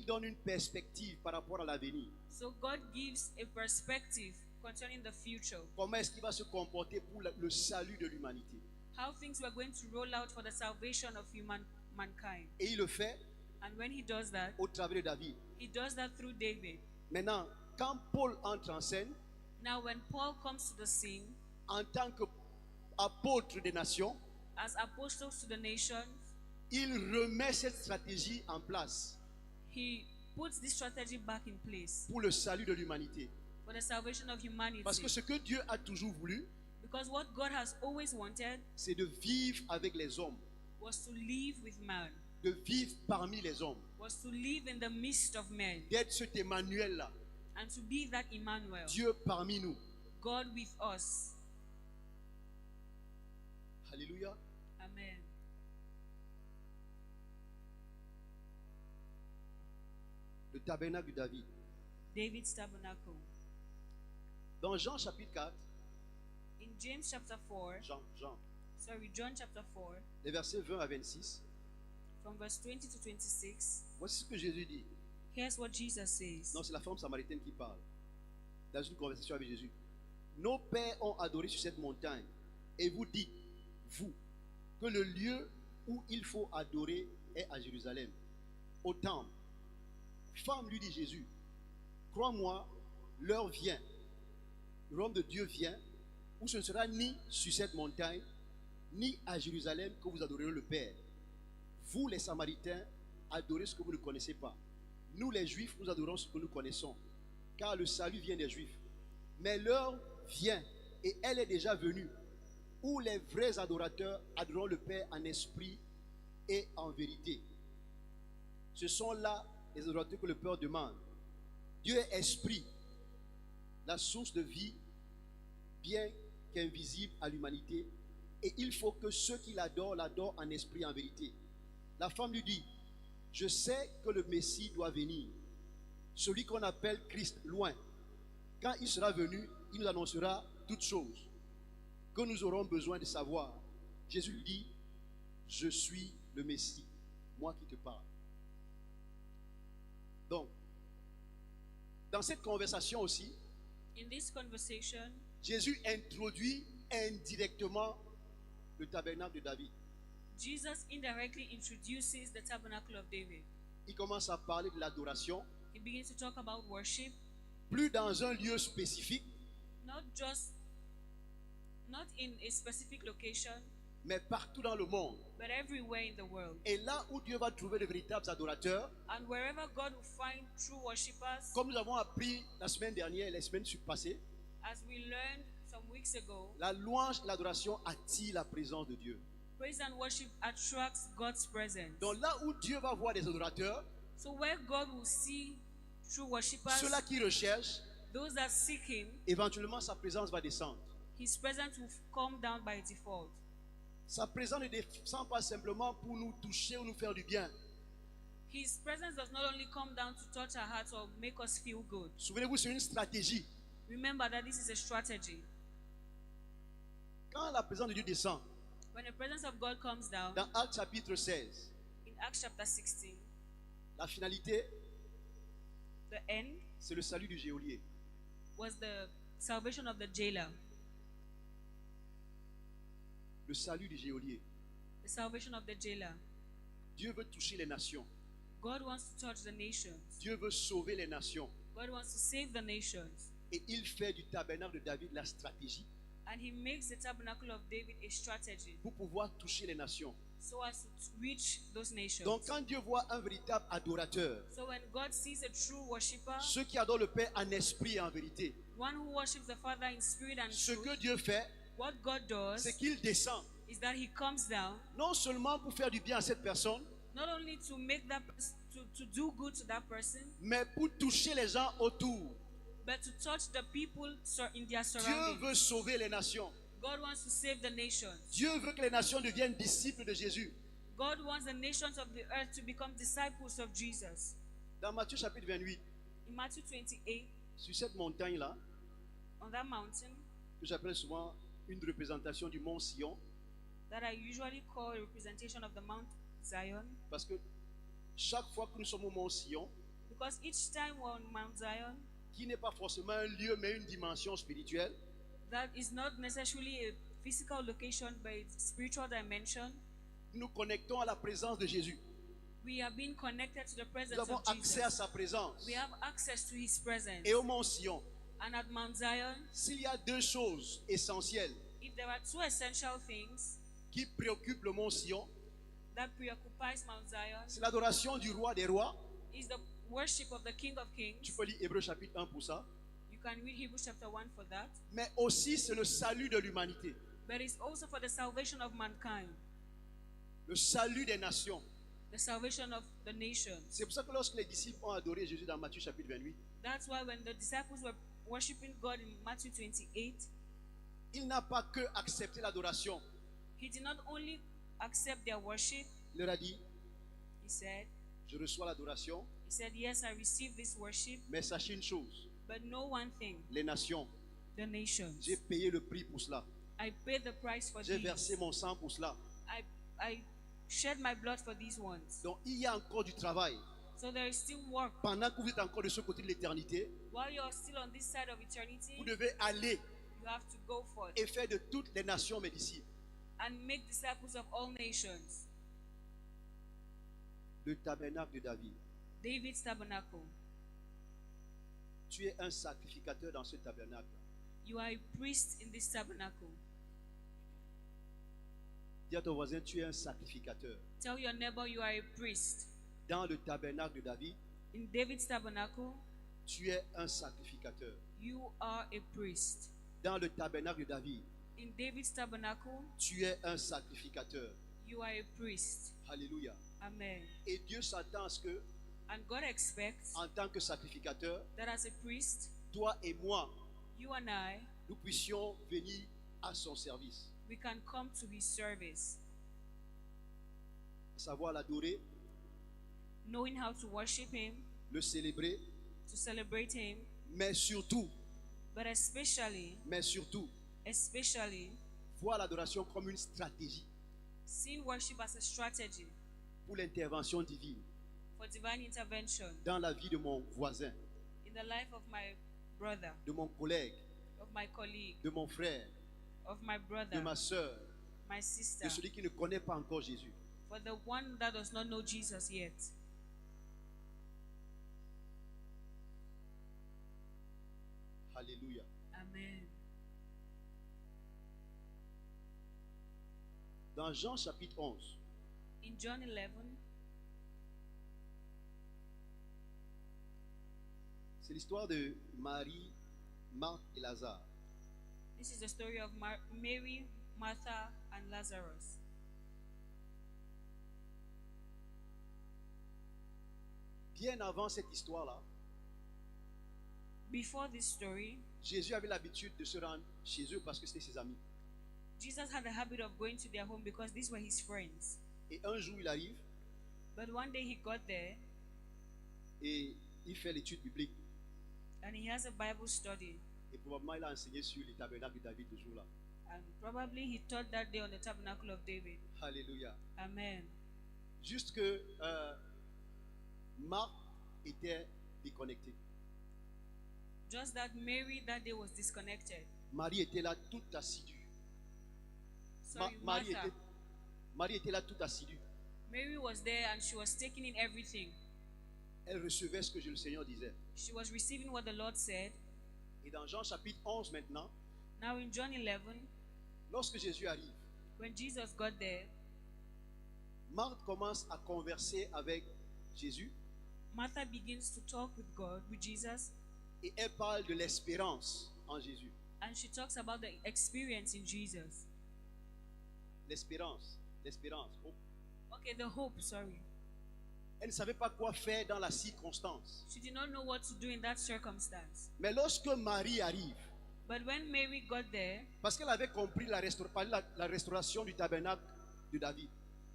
donne une perspective par rapport à l'avenir. so God gives a perspective concerning the future, Comment est-ce qu'il va se comporter pour le salut de l'humanité? how things were going to roll out for the salvation of mankind. Et il le fait And when he does that, au travers de David. he does that through David. Maintenant, quand Paul entre en scène, Now, when Paul comes to the scene en tant qu'apôtre des nations, as apostles to the nations, il remet cette stratégie en place he puts this strategy back in place pour le salut de l'humanité. for the salvation of humanity. Parce que ce que Dieu a toujours voulu, Because what God has always wanted c'est de vivre avec les hommes, was to live with man, de vivre parmi les hommes, was to live in the midst of men, d'être cet Emmanuel-là, and to be that Emmanuel, Dieu parmi nous. God with us. Alléluia. Amen. Le tabernacle de David. David's tabernacle. Dans Jean chapitre 4, In James chapter 4, John chapter 4, les versets 20 à 26, from verse 20 to 26, voici ce que Jésus dit. here's what Jesus says. Non, c'est la femme samaritaine qui parle. Dans une conversation avec Jésus. Nos pères ont adoré sur cette montagne. Et vous dites, vous, que le lieu où il faut adorer est à Jérusalem, au temple. Femme, lui dit Jésus, crois-moi, l'heure vient, le royaume de Dieu vient, où ce ne sera ni sur cette montagne, ni à Jérusalem que vous adorerez le Père. Vous, les Samaritains, adorez ce que vous ne connaissez pas. Nous, les Juifs, nous adorons ce que nous connaissons, car le salut vient des Juifs. Mais l'heure vient, et elle est déjà venue, où les vrais adorateurs adoreront le Père en esprit et en vérité. Ce sont là les adorateurs que le Père demande. Dieu est esprit, la source de vie, bien qu'invisible à l'humanité, et il faut que ceux qui l'adorent en esprit et en vérité. La femme lui dit, je sais que le Messie doit venir, celui qu'on appelle Christ loin. Quand il sera venu, il nous annoncera toutes choses que nous aurons besoin de savoir. Jésus lui dit, je suis le Messie. moi qui te parle. Donc, dans cette conversation aussi, In this conversation, Jésus introduit indirectement le tabernacle de David. Jesus indirectly introduces the tabernacle of David. Il commence à parler de l'adoration, He begins to talk about worship, plus dans un lieu spécifique, not in a specific location, mais partout dans le monde. but everywhere in the world. Et là où Dieu va trouver de véritables adorateurs, And wherever God will find true worshippers, comme nous avons appris la semaine dernière et les semaines passées, as we learned some weeks ago, la louange et l'adoration attirent la présence de Dieu. praise and worship attracts God's presence. Donc là où Dieu va voir des adorateurs, So where God will see true worshippers, ceux-là qui recherchent, those that seek Him, éventuellement sa présence va descendre. His presence will come down by default. Sa présence ne descend pas simplement pour nous toucher ou nous faire du bien. His presence does not only come down to touch our hearts or make us feel good. Souvenez-vous, c'est une stratégie. Remember that this is a strategy. Quand la présence de Dieu descend, When the presence of God comes down, dans Actes chapitre 16, in Acts chapter 16, la finalité, the end c'est le salut du geôlier. was the salvation of the jailer. Le salut du geôlier. The salvation of the jailer. Dieu veut toucher les nations. God wants to touch the nations. Dieu veut sauver les nations. God wants to save the nations. Et il fait du tabernacle de David la stratégie And He makes the tabernacle of David a strategy pour pouvoir toucher les nations. so as to reach those nations. Donc quand Dieu voit un véritable adorateur, So when God sees a true worshipper, ceux qui adorent le Père en esprit et en vérité, one who worships the Father in spirit and ce que truth, Dieu fait, what God does c'est qu'il descend, is that He comes down non seulement pour faire du bien à cette personne, not only to make to do good to that person, mais pour toucher les gens autour. but to touch the people in their Dieu surroundings. veut sauver les nations. God wants to save the nations. Dieu veut que les nations deviennent disciples de Jésus. God wants the nations of the earth to become disciples of Jesus. Dans Matthieu chapitre 28, In Matthew 28, sur cette montagne-là, on that mountain que j'appelle souvent une représentation du mont Sion, that I usually call a representation of the Mount Zion, parce que chaque fois que nous sommes au mont Sion, because each time we're on Mount Zion, qui n'est pas forcément un lieu, mais une dimension spirituelle, that is not necessarily a physical location but a spiritual dimension, nous connectons à la présence de Jésus. we are being connected to the presence Nous avons of accès à Jesus. sa présence. We have access to His presence. Et au mont Sion, And at Mount Zion, s'il y a deux choses essentielles if there are two essential things qui préoccupent le mont Sion, that preoccupies Mount Zion, c'est l'adoration du roi des rois. is the worship of the King of Tu Kings. peux lire Hébreux chapitre 1 pour ça. You can read Hebrews chapter 1 for that. Mais aussi, c'est le salut de l'humanité, But it's also for the salvation of mankind, le salut des nations. the salvation of the nations. C'est pour ça que lorsque les disciples ont adoré Jésus dans Matthieu chapitre 28, That's why when the disciples were worshiping God in Matthew 28, il n'a pas que accepté l'adoration. He did not only accept their worship, Il leur a dit, He said, je reçois l'adoration, yes, I receive this worship, mais sachez une chose, but know one thing, les nations, the nations. j'ai payé le prix pour cela. I paid the price for J'ai these. versé mon sang pour cela. I shed my blood for these ones. Donc il y a encore du travail. So there is still work. Pendant que vous êtes encore de ce côté de l'éternité, While you're still on this side of eternity, vous devez aller you have to go forth et faire de toutes les nations mes disciples. and make disciples of all nations. Le tabernacle de David. David's tabernacle. Tu es un sacrificateur dans ce tabernacle. You are a priest in this tabernacle. Dis à ton voisin, tu es un sacrificateur. Tell your neighbor you are a priest. Dans le tabernacle de David, In David's tabernacle, tu es un sacrificateur. you are a priest. Dans le tabernacle de David, In David's tabernacle, tu es un sacrificateur. you are a priest. Alléluia. Amen. Et Dieu s'attend à ce que, And God expects en tant que sacrificateur, that as a priest, toi et moi, you and I, nous puissions venir à son service. we can come to His service, À savoir l'adorer, knowing how to worship Him, le célébrer, to celebrate Him, mais surtout, but especially, voir l'adoration comme une stratégie. seeing worship as a strategy. pour l'intervention divine for divine intervention dans la vie de mon voisin, in the life of my brother, de mon collègue, of my colleague, de mon frère, of my de brother, ma soeur, my de sister, celui qui ne connaît pas encore Jésus. for the one that does not know Jesus yet. Alléluia. Amen. Dans Jean chapitre 11, In John 11, c'est l'histoire de Marie, Marthe et Lazare. this is the story of Mary, Martha, and Lazarus. Bien avant cette histoire-là, Before this story, Jésus avait l'habitude de se rendre chez eux parce que c'était ses amis. Jesus had the habit of going to their home because these were his friends. Et un jour, il arrive But one day he got there et il fait l'étude biblique. and he has a Bible study. Et probablement, il a enseigné sur les tabernacles de David ce jour-là. And probably he taught that day on the tabernacle of David. Alléluia. Amen. Juste que Marthe était déconnectée. Just that Mary that day was disconnected. Marie était là toute assidue. Sorry, Marie, Martha. Marie était là toute assidue. Mary was there and she was taking in everything. Elle recevait ce que le Seigneur disait. She was receiving what the Lord said. Et dans Jean chapitre 11 maintenant, Now in John 11, lorsque Jésus arrive, when Jesus got there, Marthe commence à converser avec Jésus Martha begins to talk with God, with Jesus, et elle parle de l'espérance en Jésus. and she talks about the experience in Jesus. L'espérance, l'espérance. Oh. Okay, the hope, sorry. Elle ne savait pas quoi faire dans la circonstance. She did not know what to do in that circumstance. Mais lorsque Marie arrive, But when Mary got there, parce qu'elle avait compris la restauration du tabernacle de David,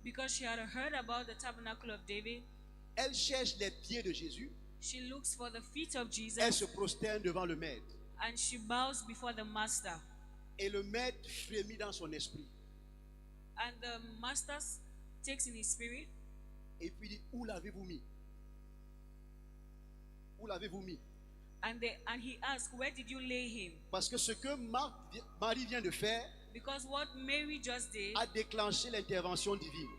because she had heard about the tabernacle of David, elle cherche les pieds de Jésus, she looks for the feet of elle Jesus se prosterne devant le Maître. and she bows before the Master. Et le Maître frémit dans son esprit. And the Master takes in his spirit Et puis dit, où l'avez-vous mis? Où l'avez-vous mis? and he asks, where did you lay him? Parce que ce que Marie vient de faire Because what Mary just did a déclenché l'intervention divine.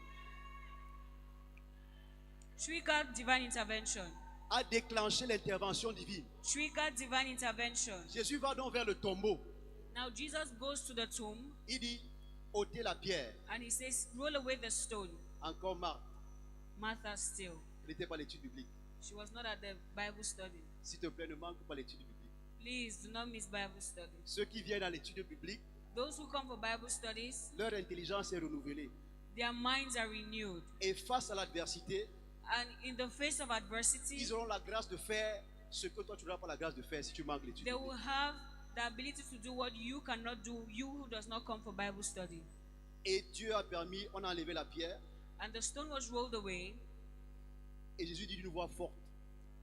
triggered divine intervention. A déclenché l'intervention divine. Triggered divine intervention. Jésus va donc vers le tombeau. Now Jesus goes to the tomb Il dit, ôtez la pierre. and he says, roll away the stone. Encore Marthe. Martha still. Elle n'était pas à l'étude biblique. She was not at the Bible study. S'il te plaît, ne manque pas l'étude biblique. Please do not miss Bible study. Ceux qui viennent à l'étude biblique, Those who come for Bible studies, leur intelligence est renouvelée. their minds are renewed. Et face à l'adversité, And in the face of adversity, ils auront la grâce de faire ce que toi tu n'auras pas la grâce de faire si tu manques l'étude they will biblique. have the ability to do what you cannot do, you who does not come for Bible study. Et Dieu a permis, on a enlevé la pierre. And the stone was rolled away, Et Jésus dit d'une voix forte,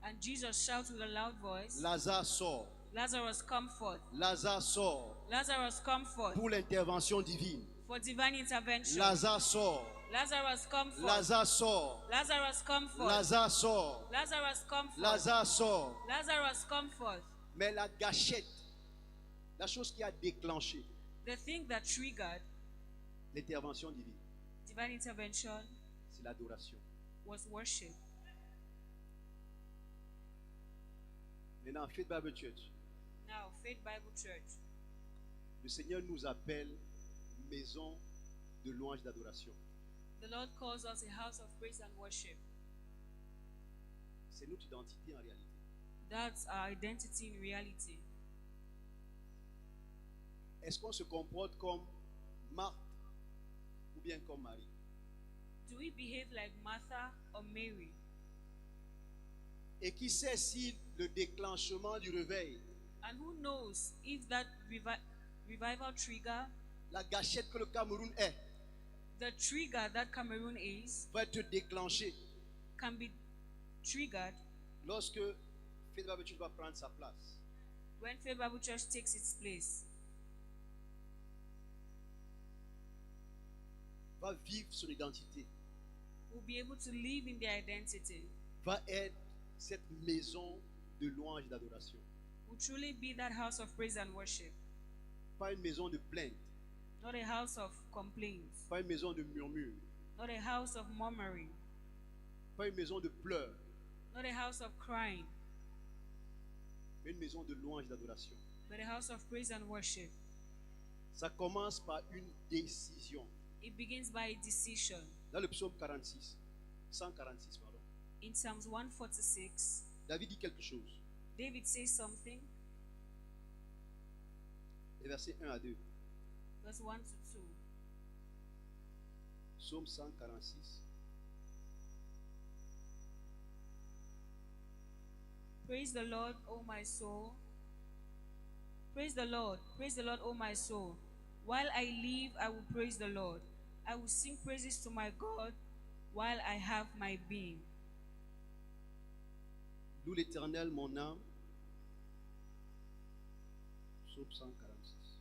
and Jesus shouted with a loud voice, Lazare sort. Lazarus, come forth. Lazare sort Lazarus, come forth pour l'intervention divine. for divine intervention. Lazare sort. Lazarus, come forth. Lazare sort. Lazarus, come forth. Lazare sort. Lazarus, come forth. Lazare sort. Lazarus, come forth. Mais la gâchette, la chose qui a déclenché The thing that triggered l'intervention divine, divine intervention c'est l'adoration. was worship. Maintenant, Faith Bible Church, Now, Faith Bible Church, le Seigneur nous appelle maison de louange d'adoration. the Lord calls us a house of praise and worship. C'est notre identité en réalité. That's our identity in reality. Est-ce qu'on se comporte comme Marthe ou bien comme Marie? Do we behave like Martha or Mary? Et qui sait si le déclenchement du réveil, And who knows if that revival trigger, la gâchette que le Cameroun est, the trigger that Cameroon is, va être déclenché can be triggered lorsque Faith Bible Church va prendre sa place. when Faith Bible Church takes its place, Va vivre son identité. will be able to live in their identity, va être cette maison de louange et d'adoration. will truly be that house of praise and worship, Pas une maison de plainte, not a house of complaints, pas une maison de murmures, not a house of murmuring, pas une maison de pleurs, not a house of crying, mais une maison de louange et d'adoration. but a house of praise and worship. Ça commence par une décision. It begins by a decision. Dans le psaume 46, 146, pardon, In Psalms 146, David dit quelque chose. David says something, Les versets 1 à 2. verse 1 to 2. Psaume 146. Praise the Lord, O my soul. Praise the Lord, O my soul. While I live, I will praise the Lord. I will sing praises to my God while I have my being. Loue l'Éternel, mon âme. Psaume 146.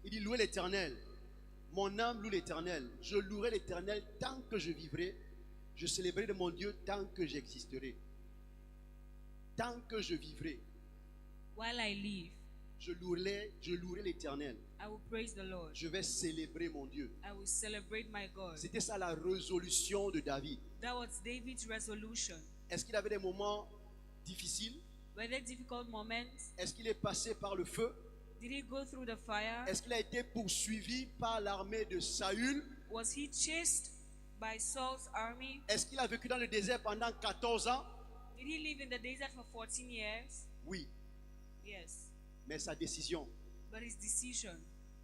Il dit, louez l'Éternel. Mon âme loue l'Éternel. Je louerai l'Éternel tant que je vivrai. Je célébrerai de mon Dieu tant que j'existerai. Tant que je vivrai, While I live, je louerai l'Éternel. I will praise the Lord. Je vais célébrer mon Dieu. I will celebrate my God. C'était ça la résolution de David. That was David's resolution. Est-ce qu'il avait des moments difficiles? Were there difficult moments? Est-ce qu'il est passé par le feu? Did he go through the fire? Est-ce qu'il a été poursuivi par l'armée de Saül? Was he chased by Saul's army? Est-ce qu'il a vécu dans le désert pendant 14 ans? Did he live in the desert for 14 years? Oui, Yes. mais sa décision, But his decision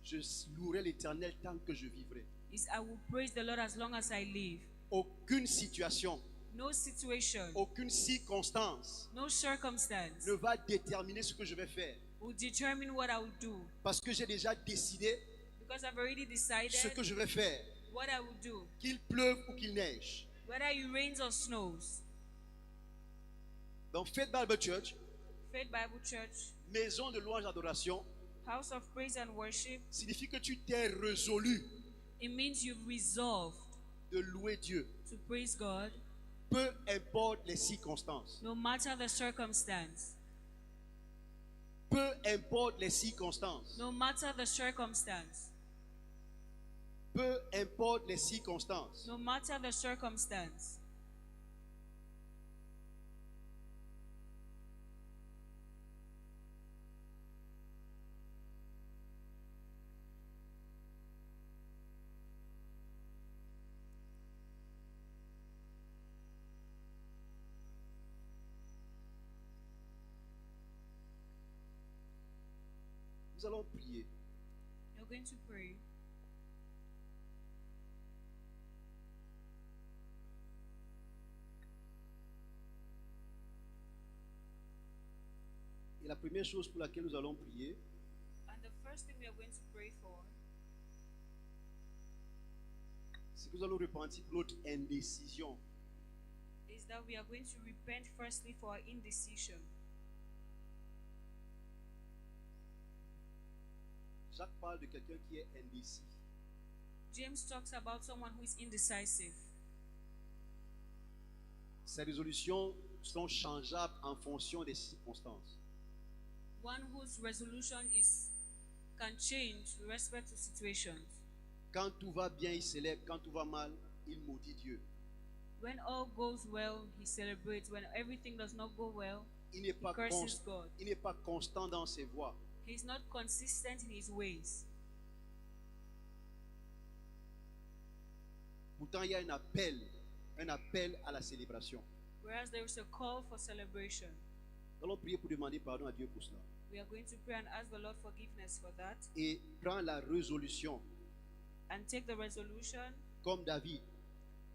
je louerai l'Éternel tant que je vivrai. is I will praise the Lord as long as I live. Aucune situation, No situation, aucune circonstance no circumstance ne va déterminer ce que je vais faire. will determine what I will do, Parce que j'ai déjà décidé because I've already decided ce que je vais faire. what I will do, Qu'il pleuve ou qu'il neige. whether it rains or snows. Donc Faith Bible Church, Faith Bible Church, maison de louange et d'adoration, house of praise and worship, signifie que tu t'es résolu it means you've resolved de louer Dieu. to praise God Peu importe les circonstances. no matter the circumstance. Peu importe les circonstances. No matter the circumstance. Peu importe les circonstances. No matter the circumstance. Nous allons prier. You're going to pray. Et la première chose pour laquelle nous allons prier, And the first thing we are going to pray for c'est que nous allons repentir pour notre indécision. is that we are going to repent firstly for our indecision. Jacques parle de quelqu'un qui est indécis. James talks about someone who is indecisive. Ses résolutions sont changeables en fonction des circonstances. One whose resolution can change with respect to situations. Quand tout va bien, il célèbre. Quand tout va mal, il maudit Dieu. When all goes well, he celebrates. When everything does not go well, Il n'est pas, curses God. il n'est pas constant dans ses voies. He is not consistent in his ways. Pourtant, il y a un appel à la célébration. Whereas there is a call for celebration. Nous allons prier pour demander pardon à Dieu pour cela. We are going to pray and ask the Lord forgiveness for that. Et prends la résolution, And take the resolution, comme David.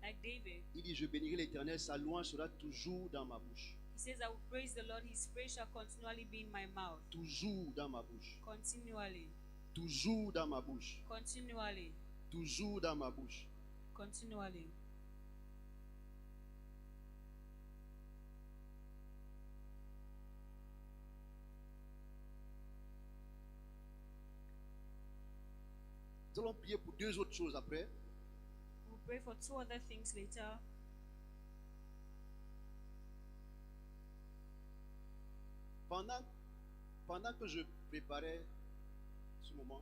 like David. Il dit, je bénirai l'Éternel, sa louange sera toujours dans ma bouche. He says, I will praise the Lord, his praise shall continually be in my mouth. Toujours dans ma bouche. Continually, Toujours dans ma bouche. continually, Toujours dans ma bouche. continually. Nous Nous allons prier pour deux autres choses après. We'll pray for two other things later. Pendant que je préparais ce moment,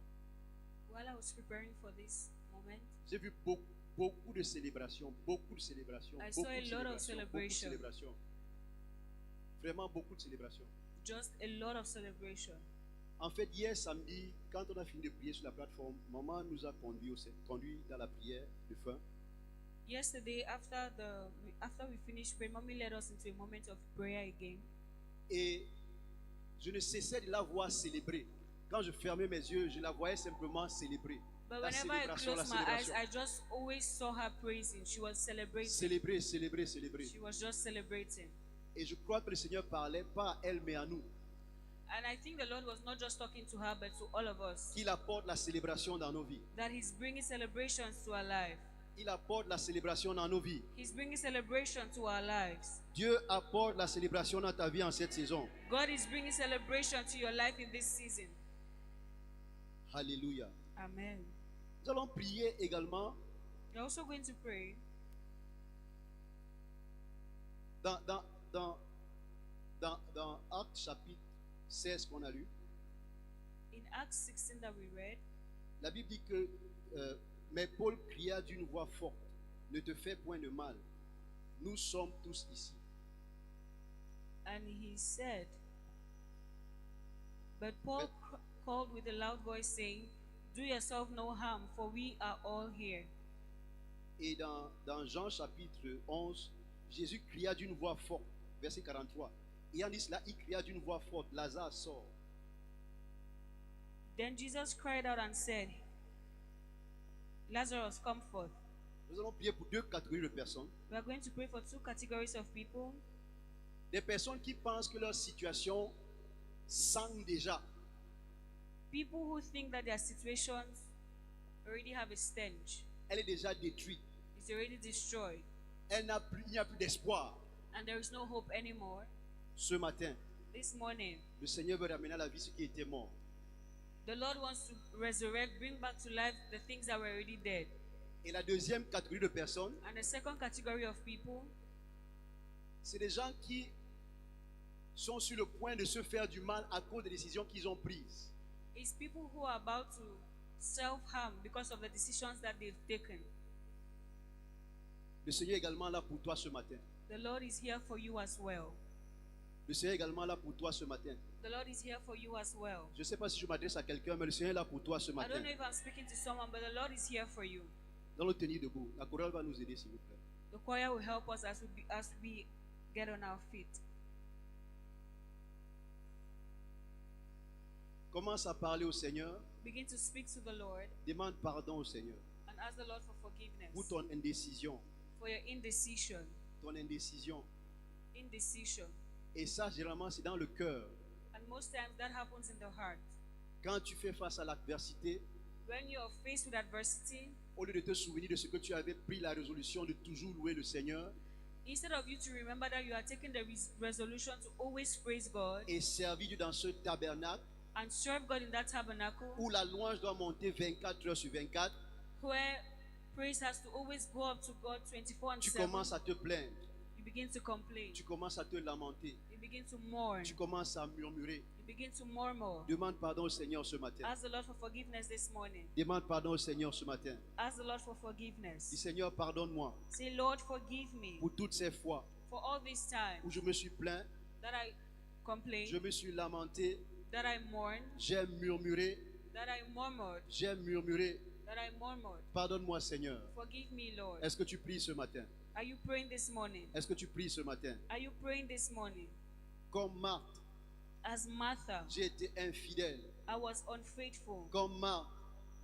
While I was preparing for this moment, j'ai vu beaucoup de célébrations, beaucoup de célébrations, I beaucoup saw a de lot of célébrations, beaucoup de celebration. célébrations. Vraiment beaucoup de célébrations. just a lot of celebration. En fait, hier samedi, quand on a fini de prier sur la plateforme, maman nous a conduit dans la prière de fin. Yesterday, after we finished praying, Mommy led us into a moment of prayer again. Et je ne cessais de la voir célébrer. Quand je fermais mes yeux, je la voyais simplement célébrer. But La whenever I célébration, la closed my eyes, célébration. I just always saw her praising. She was celebrating. Célébrer, célébrer, célébrer. She was just celebrating. Et je crois que le Seigneur parlait pas à elle, mais à nous. And I think the Lord was not just talking to her, but to all of us. Qu'il apporte la célébration dans nos vies. That He's bringing celebrations to our life. Il apporte la célébration dans nos vies. He's bringing celebration to our lives. Dieu apporte la célébration dans ta vie en cette saison. God is bringing celebration to your life in this season. Alléluia. Amen. Nous allons prier également We're also going to pray dans Actes chapitre 16 qu'on a lu. in Acts 16 that we read. La Bible dit que mais Paul cria d'une voix forte, ne te fais point de mal, nous sommes tous ici. And he said, but Paul called with a loud voice, saying, do yourself no harm, for we are all here. Et dans Jean chapitre 11, Jésus cria d'une voix forte, verset 43. Et en dit cela, il cria d'une voix forte, Lazare sort. Then Jesus cried out and said, Lazarus, come forth. Nous allons prier pour deux catégories de personnes. We are going to pray for two categories of people. Des personnes qui pensent que leur situation sent déjà. People who think that their situations already have a stench. Elle est déjà détruite. It's already destroyed. Il n'y a plus d'espoir. And there is no hope anymore. Ce matin, This morning, le Seigneur veut ramener à la vie ce qui était mort. the Lord wants to resurrect, bring back to life the things that were already dead. Et la deuxième catégorie de personnes, And the second category of people, c'est des gens qui sont sur le point de se faire du mal à cause des décisions qu'ils ont prises. is people who are about to self-harm because of the decisions that they've taken. Le Seigneur est également là pour toi ce matin. The Lord is here for you as well. Le Seigneur est également là pour toi ce matin. The Lord is here for you as well. Je ne sais pas si je m'adresse à quelqu'un, mais le Seigneur est là pour toi ce I matin. don't know if I'm speaking to someone, but the Lord is here for you. Nous allons tenir debout. La chorale va nous aider, s'il vous plaît. The choir will help us as we get on our feet. Commence à parler au Seigneur. Begin to speak to the Lord Demande pardon au Seigneur and ask the Lord for forgiveness pour ton indécision. for your indecision. Ton indécision. Indecision. Et ça, généralement, c'est dans le cœur. And most times that happens in the heart. Quand tu fais face à l'adversité, When you are faced with adversity, au lieu de te souvenir de ce que tu avais pris la résolution de toujours louer le Seigneur instead of you to remember that you are taking the resolution to always praise God et servir Dieu dans ce tabernacle and serve God in that tabernacle, où la louange doit monter 24 heures sur 24, where praise has to always go up to God 24 and tu 7, commences à te plaindre, you begin to complain. tu commences à te lamenter, You begin to mourn. tu commences à murmurer. You begin to murmur. Demande pardon au Seigneur ce matin. Ask the Lord for forgiveness this morning. Demande pardon au Seigneur ce matin. Ask the Lord for Dis forgiveness. Seigneur, pardonne-moi Say, Lord, forgive me pour toutes ces fois for all this time où je me suis plaint, that I complained, je me suis lamenté, that I mourned, j'ai murmuré, that I murmured, j'ai murmuré. that I murmured. Pardonne-moi Seigneur. Forgive me, Lord. Est-ce que tu pries ce matin? Are you praying this morning? Est-ce que tu pries ce matin? Are you praying this morning? Comme Marthe, As Martha, j'ai été infidèle. I was unfaithful. Comme Marthe,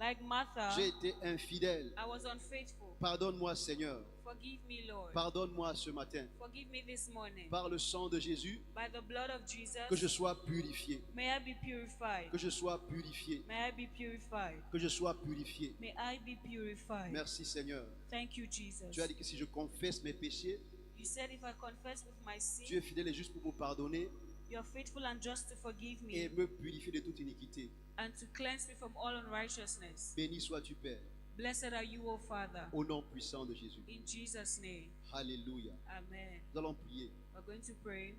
Like Martha, j'ai été infidèle. I was unfaithful. Pardonne-moi Seigneur. Forgive me, Lord. Pardonne-moi ce matin. Forgive me this morning. Par le sang de Jésus, By the blood of que je Jesus, sois purifié. may I be purified. Que je sois purifié. May I be purified. Que je sois purifié. May I be purified. Merci Seigneur. Thank you, Jesus. Tu as dit que si je confesse mes péchés, You said if I confess with my tu es sin, fidèle et juste pour me pardonner You are faithful and just to forgive et me me purifier de toute iniquité. and to cleanse me from all unrighteousness. Béni sois-tu, Père, Blessed are you, O Father. au nom puissant de Jésus. In Jesus' name. Alléluia. Amen. Nous allons prier. We're going to pray.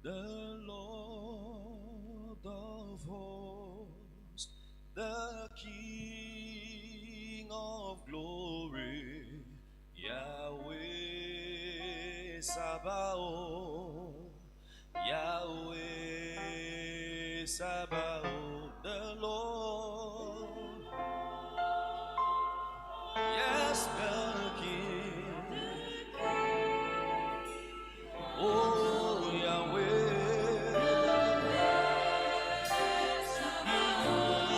The Lord of hosts, the King of glory, Yahweh Sabaoth, Yahweh Sabaoth, the Lord, yes, the King, oh Yahweh,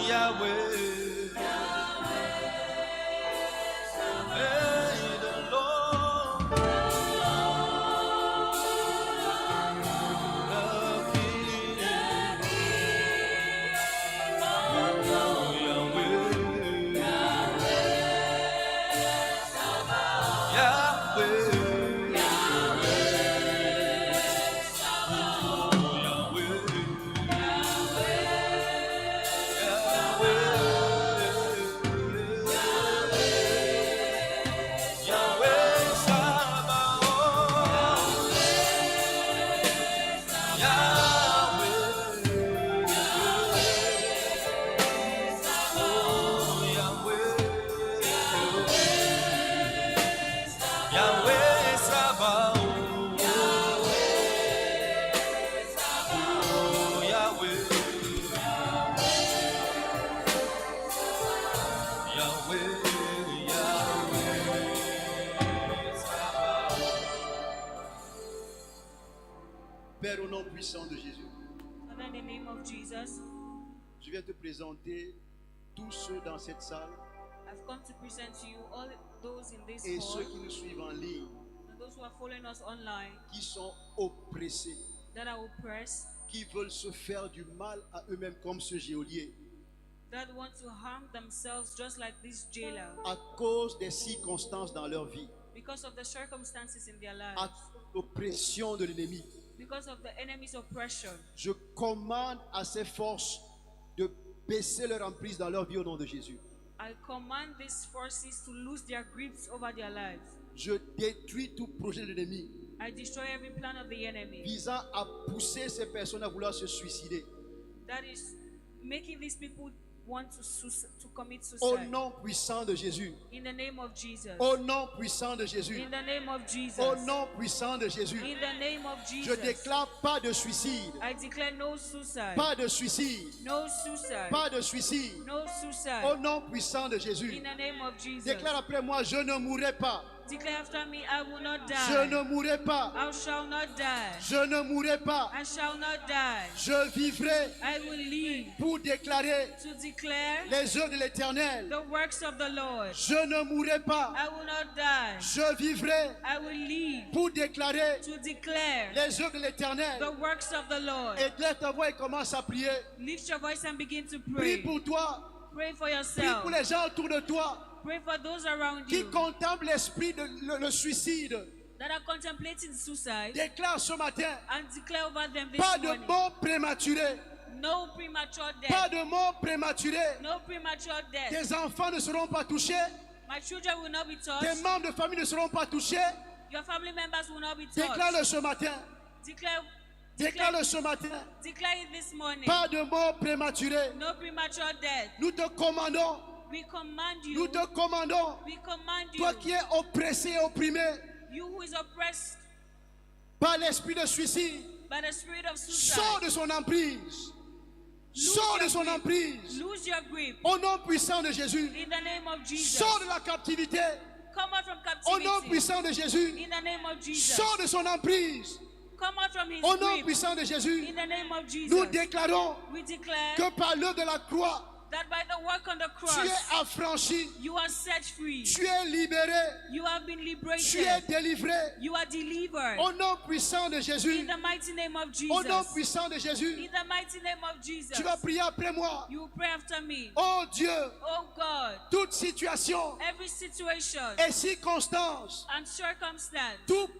Yahweh, hey, the Lord, the King, oh Yahweh, Yahweh Sabaoth, oh Yahweh, Yahweh, Yahweh Sabaoth. Père, au nom puissant de Jésus, Father, in the name of Jesus, je viens te présenter tous ceux dans cette salle I've come to present to you all those in this et hall ceux qui nous suivent en ligne, and those who are following us online qui sont oppressés, that are oppressed, qui veulent se faire du mal à eux-mêmes comme ce geôlier, that want to harm themselves just like this jailer à cause des circonstances dans leur vie, because of the circumstances in their à lives, l'oppression de l'ennemi. because of the enemy's oppression. Je commande à ces forces de baisser leur emprise dans leur vie au nom de Jésus. I command these forces to lose their grips over their lives. Je détruis tout projet de l'ennemi I destroy every plan of the enemy visant à pousser ces personnes à vouloir se suicider. that is making these people want to commit Au suicide. nom puissant de Jésus. In the name of Jesus. Au nom puissant de Jésus. In the name of Jesus. Au nom puissant de Jésus. In the name of Je Jesus. déclare pas de suicide. I declare no suicide. Pas de suicide. No suicide. Pas de suicide. No Au suicide. nom puissant de Jésus. In the name of Jesus. Déclare après moi, je ne mourrai pas. Declare after me, I will not Je die. ne mourrai pas. I shall not die. Je ne mourrai pas. I shall not die. Je vivrai I will live pour déclarer to declare les œuvres de l'Éternel. the works of the Lord. Je ne mourrai pas. I will not die. Je vivrai I will live pour déclarer to declare les œuvres de l'Éternel. the works of the Lord. Éclaire ta voix et commence à prier. Lift your voice and begin to Prie pray. pour toi. Pray for Prie yourself. pour les gens autour de toi Pray for those around qui you contemplent l'esprit de le suicide. that are contemplating suicide Déclare ce matin, and declare over them this pas de morning. mort prématurée. No premature Pas death. de mort prématurée. No premature death. Tes enfants ne seront pas touchés. My children will not be Tes touched. membres de famille ne seront pas touchés. Your family members will not be Déclare-le touched. ce matin. Déclare-le ce matin. Declare it this morning. Pas de mort prématurée. No premature death. Nous te commandons. We command Nous you. te commandons. We command Toi you. qui es oppressé et opprimé You who is oppressed par l'esprit de suicide, by the spirit of sors suicide. de son emprise. Sors de son emprise. Lose your grip. Au nom puissant de Jésus. In the name of Jesus. Sors de la captivité. Come out from Au nom captivity. puissant de Jésus. In the name of Jesus. Sors de son emprise. Come out from his Au nom grip. puissant de Jésus. In the name of Nous Jesus. déclarons We declare que par l'œuvre de la croix, that by the work on the tu cross, es affranchi, you are set free. tu es libéré, You have been tu es liberated. délivré. You are delivered. Au nom puissant de In Jésus, the mighty name of au nom Jesus. puissant de Jésus, In the mighty name of Jesus. tu vas prier après moi. You will pray after me. Oh Dieu, Oh God, toute situation every situation et circonstance, and circumstance, toute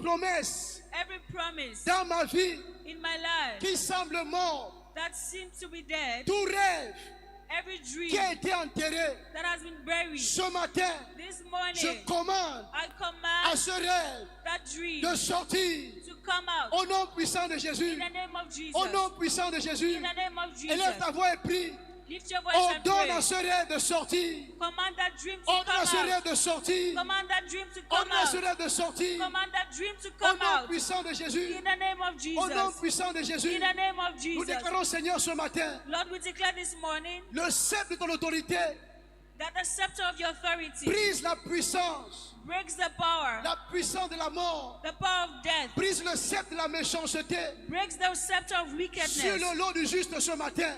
promesse every promise dans ma vie in my life qui semble mort, that seems to be dead, tout rêve every dream qui a été enterré that has been buried, ce matin, this je morning commande I à command ce rêve that dream de sortir to come out au nom puissant de in Jésus. the name of Jesus. Au nom puissant de Jésus, In the name of élève Jesus. ta voix et prie. Lift your voice and Ordonne pray. à ce rêve de sortir. Command that dream to Ordonne à ce come rêve out. de sortir. Command that dream to come Ordonne à ce out. rêve de sortir. Command that dream to Au come nom out. puissant de Jésus. In the name of Au nom Jesus. puissant de Jésus. In the name of Nous Jesus. déclarons, Seigneur, ce matin, Lord, we declare this morning le sceptre de ton autorité that the scepter of your authority brise la puissance, breaks the power, la puissance de la mort. the power of death, Brise le sceptre de la méchanceté breaks the scepter of sur wickedness le lot du juste ce matin.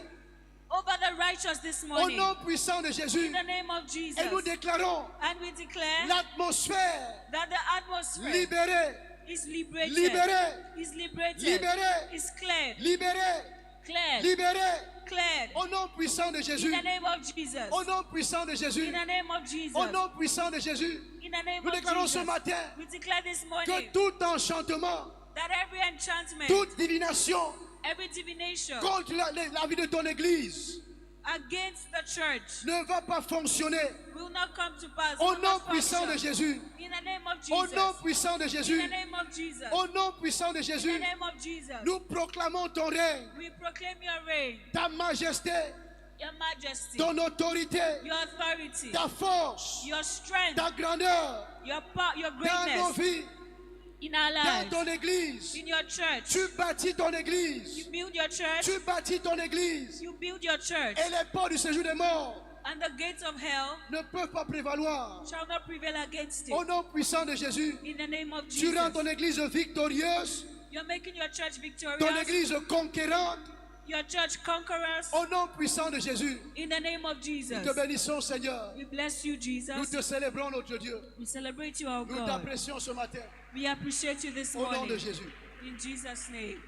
over the righteous this Au morning. nom puissant de Jésus. In the name of Jesus. Et nous déclarons And we declare l'atmosphère that the atmosphere libérée, is liberated, libérée, is liberated, libérée, is cleared, libérée, cleared, libérée. cleared. Au nom puissant de In Jésus. the name of Jesus. Au nom puissant de Jésus. In the name of Jesus. Au nom puissant de Jésus. In the name Nous of déclarons ce Jesus. matin We declare this que morning tout enchantement, that every enchantment, toute divination every divination contre la vie de ton Église against the church ne va pas fonctionner. will not come to pass. Au will nom not puissant de function. Jésus. In the name of Au Jesus. nom puissant de In Jésus. the name of Jesus. Au nom puissant de In the Jésus. name of Jesus. Nous proclamons ton règne, We proclaim your reign, ta majesté, your majesty, ton autorité, your authority, ta force, your strength, ta grandeur your dans nos greatness vies, in our dans lives, ton Église. in your church. Tu bâtis ton Église. You build your church. Tu bâtis ton Église. You build your church. Et les portes du séjour des morts And the gates of hell ne peuvent pas prévaloir. shall not prevail against Au it. nom puissant de Jésus, In the name of tu rends Jesus. ton Église victorieuse, You're making your church ton victorious. Église conquérante. Your church conquerors. Au nom puissant de Jésus, In the name of Jesus. nous te bénissons, Seigneur. We bless you, Nous Jesus. te célébrons, notre Dieu. We celebrate you, our Nous God. t'apprécions ce matin. We appreciate you this Au nom de morning. Jésus. In Jesus' name.